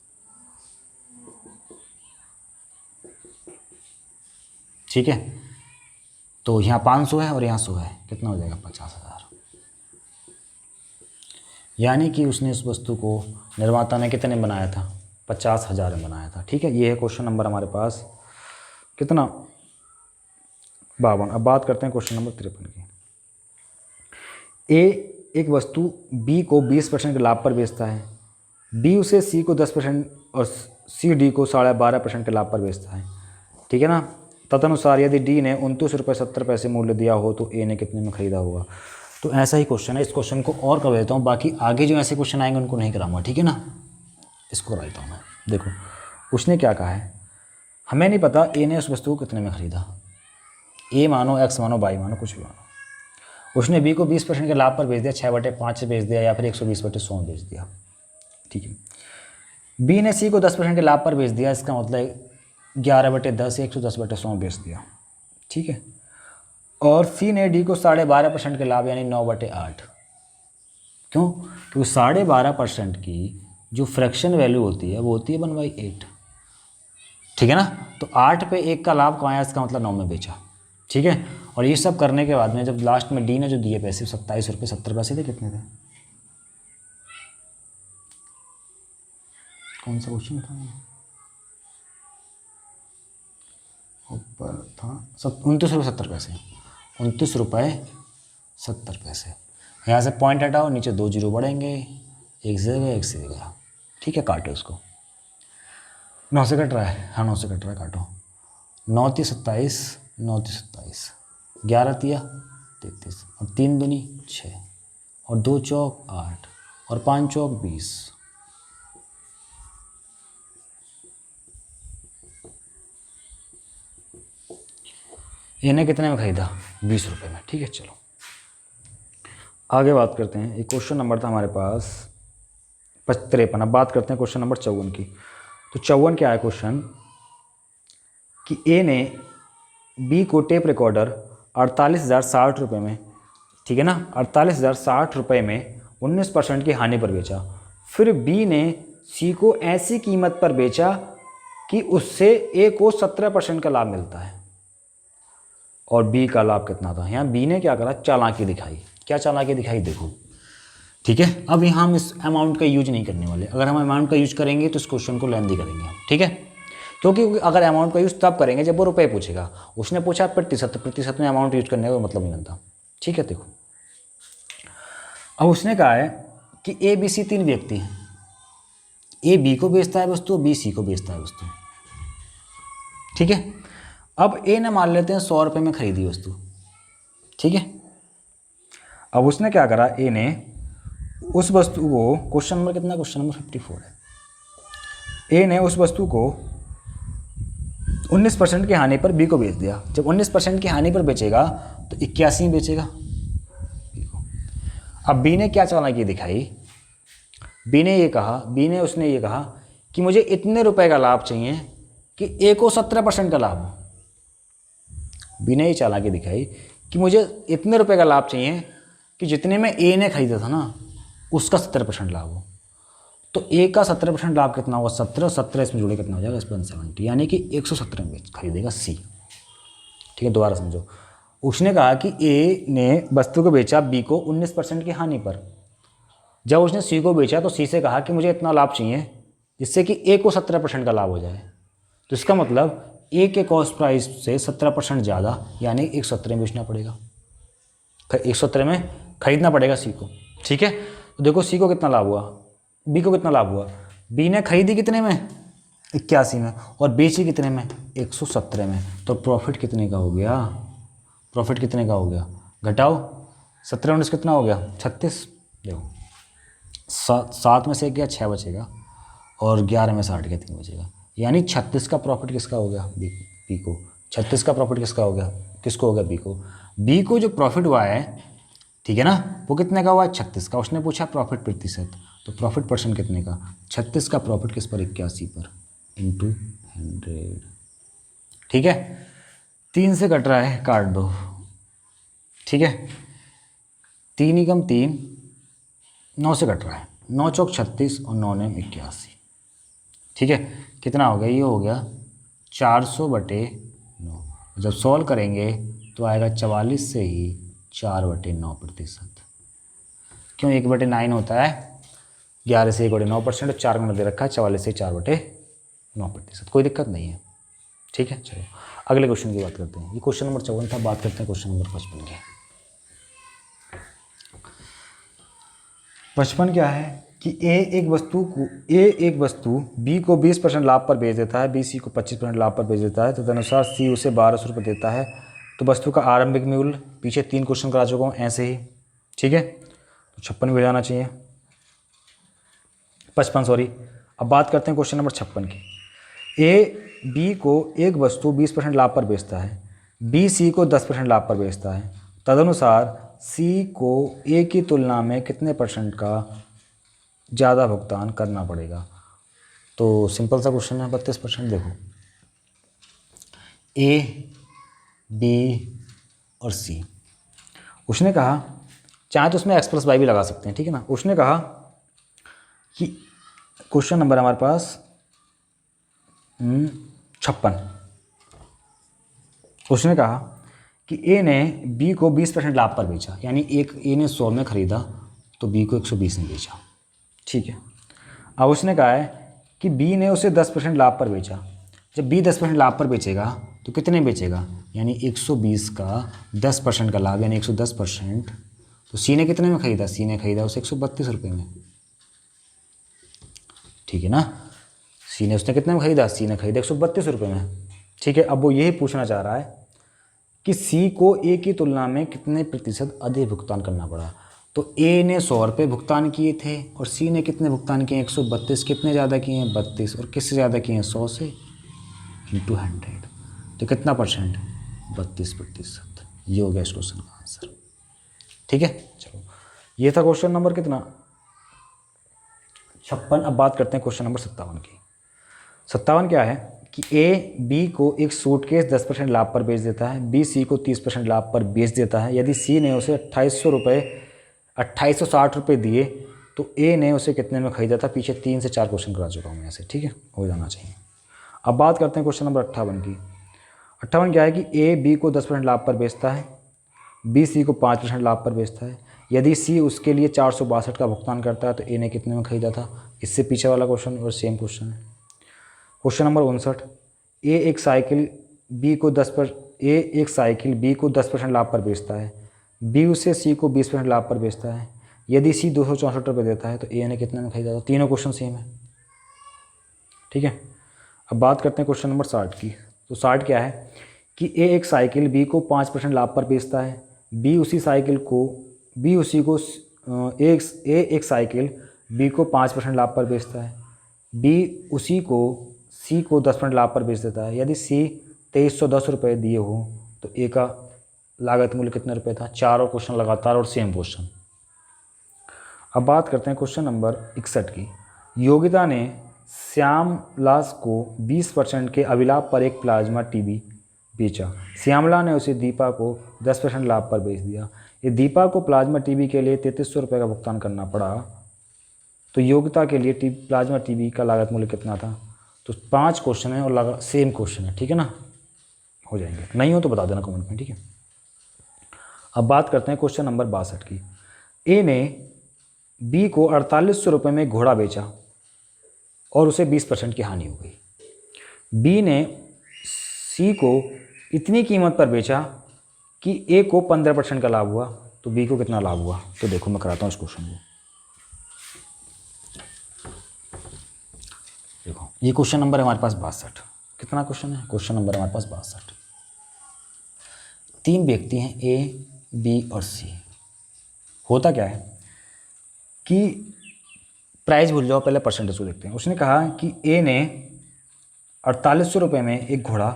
ठीक है, तो यहाँ 500 है और यहाँ 100 है, कितना हो जाएगा? 50,000। यानी कि उसने इस वस्तु को निर्माता ने कितने बनाया था? 50,000 में बनाया था। ठीक है, ये है क्वेश्चन नंबर हमारे पास कितना? 52। अब बात करते हैं क्वेश्चन नंबर 53 की। ए एक वस्तु बी को 20% के लाभ पर बेचता है। बी उसे सी को 10% और सी डी को 12.5% के लाभ पर बेचता है। ठीक है ना, तदनुसार यदि डी ने 29.70 मूल्य दिया हो तो ए ने कितने में खरीदा होगा। तो ऐसा ही क्वेश्चन है। इस क्वेश्चन को और कर देता हूँ, बाकी आगे जो ऐसे क्वेश्चन आएंगे उनको नहीं कराऊंगा। ठीक है ना, इसको करा देता हूँ मैं। देखो उसने क्या कहा है, हमें नहीं पता ए ने उस वस्तु को कितने में खरीदा। ए मानो, एक्स मानो, वाई मानो, कुछ भी मानो। उसने बी को 20% के लाभ पर बेच दिया, 6/5 से बेच दिया या फिर 120/100 में बेच दिया। ठीक है, बी ने सी को 10% के लाभ पर बेच दिया, इसका मतलब 11/10 या 110/100 में बेच दिया। ठीक है, और सी ने डी को 12.5% के लाभ यानी 9/8। क्यों? क्योंकि 12.5% की जो फ्रैक्शन वैल्यू होती है वो होती है 1/8। ठीक है ना, तो 8 पे 1 का लाभ कमाया, इसका मतलब 9 में बेचा। ठीक है, और ये सब करने के बाद में जब लास्ट में डी ने जो दिए पैसे 27 रुपये 70 पैसे थे, कितने थे? कौन सा क्वेश्चन था? ऊपर था 29.70 29.70। यहाँ से पॉइंट हटाओ, नीचे 2 जीरो बढ़ेंगे, एक से गया एक से गया। ठीक है, काटो इसको। 9 से कट रहा है, हाँ 9 से कट रहा है, काटो। 9 × 27, 9 × 27, 11 × 33 और 3 दूनी 6 और 2 चौक 8 और 5 चौक 20। इन्हें कितने में खरीदा? 20 रुपये में। ठीक है, चलो आगे बात करते हैं। एक क्वेश्चन नंबर था हमारे पास 53। अब बात करते हैं क्वेश्चन नंबर 54 की। तो 54 क्या है क्वेश्चन कि ए ने बी को टेप रिकॉर्डर 48,060 रुपये में, ठीक है ना, 48,060 रुपये में 19% की हानि पर बेचा। फिर बी ने सी को ऐसी कीमत पर बेचा कि उससे ए को 17% का लाभ मिलता है और बी का लाभ कितना था। यहाँ बी ने क्या करा? चालाकी दिखाई। क्या चालाकी दिखाई? देखो। ठीक है, अब यहाँ हम इस अमाउंट का यूज नहीं करने वाले। अगर हम अमाउंट का यूज करेंगे तो इस क्वेश्चन को लेंदी करेंगे हम। ठीक है, क्योंकि अगर अमाउंट का यूज तब करेंगे जब वो रुपए पूछेगा। उसने पूछा प्रतिशत में अमाउंट यूज करने का मतलब नहीं बनता। ठीक है, देखो अब उसने कहा है कि ए बी सी 3 व्यक्ति हैं। ए बी को बेचता है वस्तु, बी सी को बेचता है वस्तु। ठीक है, अब ए ने मान लेते हैं 100 रुपये में खरीदी वस्तु। ठीक है, अब उसने क्या करा? ए ने उस वस्तु को, क्वेश्चन नंबर कितना? क्वेश्चन नंबर 54 है। ए ने उस वस्तु को 19% की हानि पर बी को बेच दिया। जब 19% की हानि पर बेचेगा तो 81 में बेचेगा बी को। अब बी ने क्या चालाकी दिखाई? बी ने उसने ये कहा कि मुझे इतने रुपए का लाभ चाहिए कि ए को 17% का लाभ हो। बी ने ये चालाकी दिखाई कि मुझे इतने रुपए का लाभ चाहिए कि जितने में ए ने खरीदा था ना उसका 17% लाभ हो। तो ए का 17% लाभ कितना होगा? 17 इसमें जुड़े कितना हो जाएगा? इस पर 170, यानी कि 117 में खरीदेगा सी। ठीक है, दोबारा समझो। उसने कहा कि ए ने वस्तु को बेचा बी को 19% की हानि पर। जब उसने सी को बेचा तो सी से कहा कि मुझे इतना लाभ चाहिए जिससे कि ए को 17% का लाभ हो जाए। तो इसका मतलब ए के कॉस्ट प्राइस से 17% ज़्यादा, यानी 117 में बेचना पड़ेगा, 117 में खरीदना पड़ेगा सी को। ठीक है, तो देखो सी को कितना लाभ हुआ, बी को कितना लाभ हुआ। बी ने खरीदी कितने में? 81 में, और बेची कितने में? 117 में। तो प्रॉफिट कितने का हो गया? प्रॉफिट कितने का हो गया? घटाओ 17 19 कितना हो गया? 36। देखो 7 में से गया 6 बचेगा, और 11 में से 8 गया 3 बचेगा, यानी 36 का प्रॉफिट किसका हो गया? बी को। 36 का प्रॉफिट किसका हो गया? किसको हो गया? बी को। बी को जो प्रॉफिट हुआ है, ठीक है ना, वो कितने का हुआ है? 36 का। उसने पूछा प्रॉफिट प्रतिशत, तो प्रॉफिट परसेंट कितने का? 36 का प्रॉफिट किस पर? 81 पर, इंटू 100। ठीक है, 3 से कट रहा है, काट दो। ठीक है, 3 एकम 3, 9 से कट रहा है, 9 चौक 36 और 9 नेम 81। ठीक है, कितना हो गया? ये हो गया 400/9। जब सॉल्व करेंगे तो आएगा 44 से ही 4/9%। क्यों? 1/9 होता है, 11 से 1/9%, और 4 गुना दे रखा है, 44 से 4/9%। कोई दिक्कत नहीं है। ठीक है, चलो अगले क्वेश्चन की बात करते हैं। ये क्वेश्चन नंबर 54 था। बात करते हैं क्वेश्चन नंबर 55 की। 55 क्या है कि ए एक वस्तु बी को 20% लाभ पर बेच देता है, बी सी को 25% लाभ पर बेच देता है, तदनुसार सी उसे 1200 रुपये देता है। तो वस्तु का आरंभिक मूल्य, पीछे 3 क्वेश्चन करा चुका हूँ ऐसे ही। ठीक है, तो 56 भी जाना चाहिए, 55 सॉरी। अब बात करते हैं क्वेश्चन नंबर 56 की। ए बी को एक वस्तु 20% लाभ पर बेचता है, बी सी को 10% लाभ पर बेचता है, तदनुसार सी को ए की तुलना में कितने % का ज़्यादा भुगतान करना पड़ेगा? तो सिंपल सा क्वेश्चन है, 32%। देखो ए, बी और सी, उसने कहा, चाहे तो उसमें x+y भी लगा सकते हैं, ठीक है ना। उसने कहा कि क्वेश्चन नंबर हमारे पास 56। उसने कहा कि ए ने बी को 20% लाभ पर बेचा, यानी ए ने 100 में खरीदा तो बी को 120 में बेचा। ठीक है, अब उसने कहा है कि बी ने उसे 10% लाभ पर बेचा। जब बी 10% लाभ पर बेचेगा तो कितने बेचेगा? यानी 120 का 10% का लाभ, यानी 110%। तो सी ने कितने में खरीदा? सी ने खरीदा उसे 132 रुपये में। ठीक है ना, सी ने उसने कितने में खरीदा? सी ने खरीदा 132 रुपये में। ठीक है, अब वो यही पूछना चाह रहा है कि सी को ए की तुलना में कितने % अधिक भुगतान करना पड़ा। तो ए ने 100 रुपये भुगतान किए थे और सी ने कितने भुगतान किए? 132। कितने ज़्यादा किए हैं? 32। और किससे ज़्यादा किए हैं? 100 से, इंटू 100। तो कितना %? 32%। ये हो गया इस क्वेश्चन का आंसर। ठीक है, चलो ये था क्वेश्चन नंबर कितना? 56। अब बात करते हैं क्वेश्चन नंबर 57 की। 57 क्या है कि ए बी को एक सूटकेस 10% लाभ पर बेच देता है, बी सी को 30% लाभ पर बेच देता है। यदि सी ने उसे 2860 रुपये दिए तो ए ने उसे कितने में खरीदा था? पीछे 3 से 4 क्वेश्चन करा चुका हूँ मैं ऐसे। ठीक है, हो जाना चाहिए। अब बात करते हैं क्वेश्चन नंबर 58 की। 58 क्या है कि ए बी को 10% लाभ पर बेचता है, बी सी को 5% लाभ पर बेचता है। यदि सी उसके लिए 462 का भुगतान करता है तो ए ने कितने में खरीदा था? इससे पीछे वाला क्वेश्चन और सेम क्वेश्चन है। क्वेश्चन नंबर 59, ए एक साइकिल बी को 10% लाभ पर बेचता है, बी उसे सी को 20% लाभ पर बेचता है। यदि सी 264 रुपये देता है तो ए ने कितने में खरीदा था? तीनों क्वेश्चन सेम है। ठीक है, अब बात करते हैं क्वेश्चन नंबर 60 की। तो 60 क्या है कि ए एक साइकिल बी को 5% लाभ पर बेचता है, बी उसी को एक साइकिल बी को 5% लाभ पर बेचता है, बी उसी को सी को 10% लाभ पर बेच देता है। यदि सी 2310 रुपये दिए हो तो ए का लागत मूल्य कितने रुपये था? 4 क्वेश्चन लगातार और सेम क्वेश्चन। अब बात करते हैं क्वेश्चन नंबर 61 की। योगिता ने श्यामलास को 20% के अभिलाभ पर एक प्लाज्मा टीवी बेचा। श्यामला ने उसे दीपा को 10% लाभ पर बेच दिया। ये दीपा को प्लाज्मा टीवी के लिए 3300 रुपये का भुगतान करना पड़ा, तो योगिता के लिए प्लाज्मा टीवी का लागत मूल्य कितना था। तो 5 क्वेश्चन है और सेम क्वेश्चन है, ठीक है ना, हो जाएंगे। नहीं हो तो बता देना कमेंट में, ठीक है। अब बात करते हैं क्वेश्चन नंबर 62 की। ए ने बी को 4800 रुपये में घोड़ा बेचा और उसे 20% की हानि हो गई। बी ने सी को इतनी कीमत पर बेचा कि ए को 15% का लाभ हुआ, तो बी को कितना लाभ हुआ। तो देखो मैं कराता हूँ इस क्वेश्चन को। देखो ये क्वेश्चन नंबर है हमारे पास 62। कितना क्वेश्चन है, क्वेश्चन नंबर हमारे पास 62। 3 व्यक्ति हैं ए, बी और सी। होता क्या है कि प्राइस भूल जाओ, पहले परसेंटेज को देखते हैं। उसने कहा कि ए ने 4800 रुपये में एक घोड़ा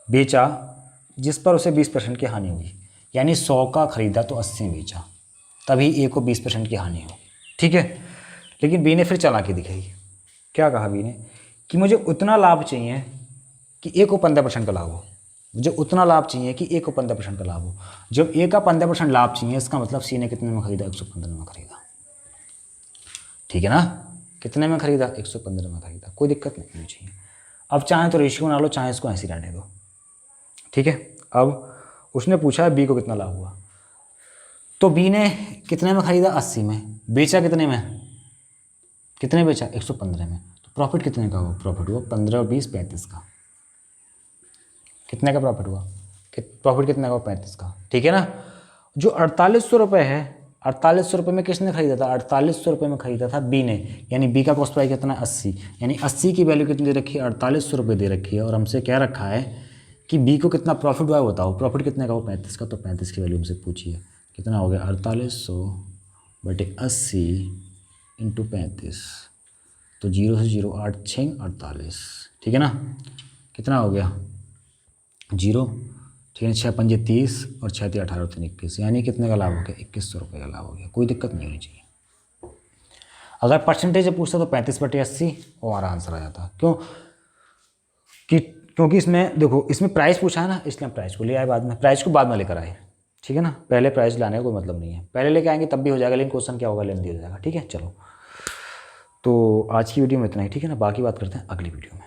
बेचा जिस पर उसे 20% की हानि हुई, यानी 100 का खरीदा तो 80 बेचा, तभी ए को 20% की हानि हो, ठीक है। लेकिन बी ने फिर चालाकी दिखाई। क्या कहा बी ने कि मुझे उतना लाभ चाहिए कि ए को 15% का लाभ हो। मुझे उतना लाभ चाहिए कि ए को 15% का लाभ हो। जब ए का 15% लाभ चाहिए, इसका मतलब सी ने कितने में खरीदा, 115 में खरीदा, ठीक है ना। कितने में खरीदा, 115 में खरीदा, कोई दिक्कत नहीं होनी चाहिए। अब चाहे तो रेशियो बना लो, चाहे इसको ऐसे रहने दो, ठीक है। अब उसने पूछा बी को कितना लाभ हुआ, तो बी ने कितने में खरीदा, 80 में, बेचा कितने में, कितने बेचा, 115 में। तो प्रॉफिट कितने का हुआ, प्रॉफिट हुआ 15 और 20 35 का। कितने का प्रॉफिट हुआ, प्रॉफिट कितने का हुआ, 35 का, ठीक है ना। जो 4800 रुपये है, 4800 रुपये में किसने खरीदा था, 4800 रुपये में खरीदा था बी ने, यानी बी का कॉस्ट प्राइस कितना है, 80, यानी 80 की वैल्यू कितनी दे रखी है, 4800 रुपये दे रखी है। और हमसे क्या रखा है कि बी को कितना प्रॉफिट हुआ है बताओ। प्रॉफिट कितने का हो, 35 का, तो 35 की वैल्यू हमसे पूछिए कितना हो गया, 4800/80 × 35, तो 0 से 0 8 6 48, ठीक है ना। कितना हो गया 0, ठीक है, 6 पंजे 30 और 6 3 18 3 21, यानी कितने का लाभ हो गया, 2100 रुपये का लाभ हो गया। कोई दिक्कत नहीं होनी चाहिए। अगर परसेंटेज पूछता तो 35/80 और हमारा आंसर आ जाता। क्योंकि इसमें देखो, इसमें प्राइस पूछा है ना, इसलिए हम प्राइस को ले आए बाद में, प्राइस को बाद में लेकर आए, ठीक है ना। पहले प्राइस लाने का कोई मतलब नहीं है, पहले लेके आएंगे तब भी हो जाएगा, लेकिन क्वेश्चन क्या होगा, लेंदी हो जाएगा, ठीक है। चलो, तो आज की वीडियो में इतना ही, ठीक है ना। बाकी बात करते हैं अगली वीडियो में।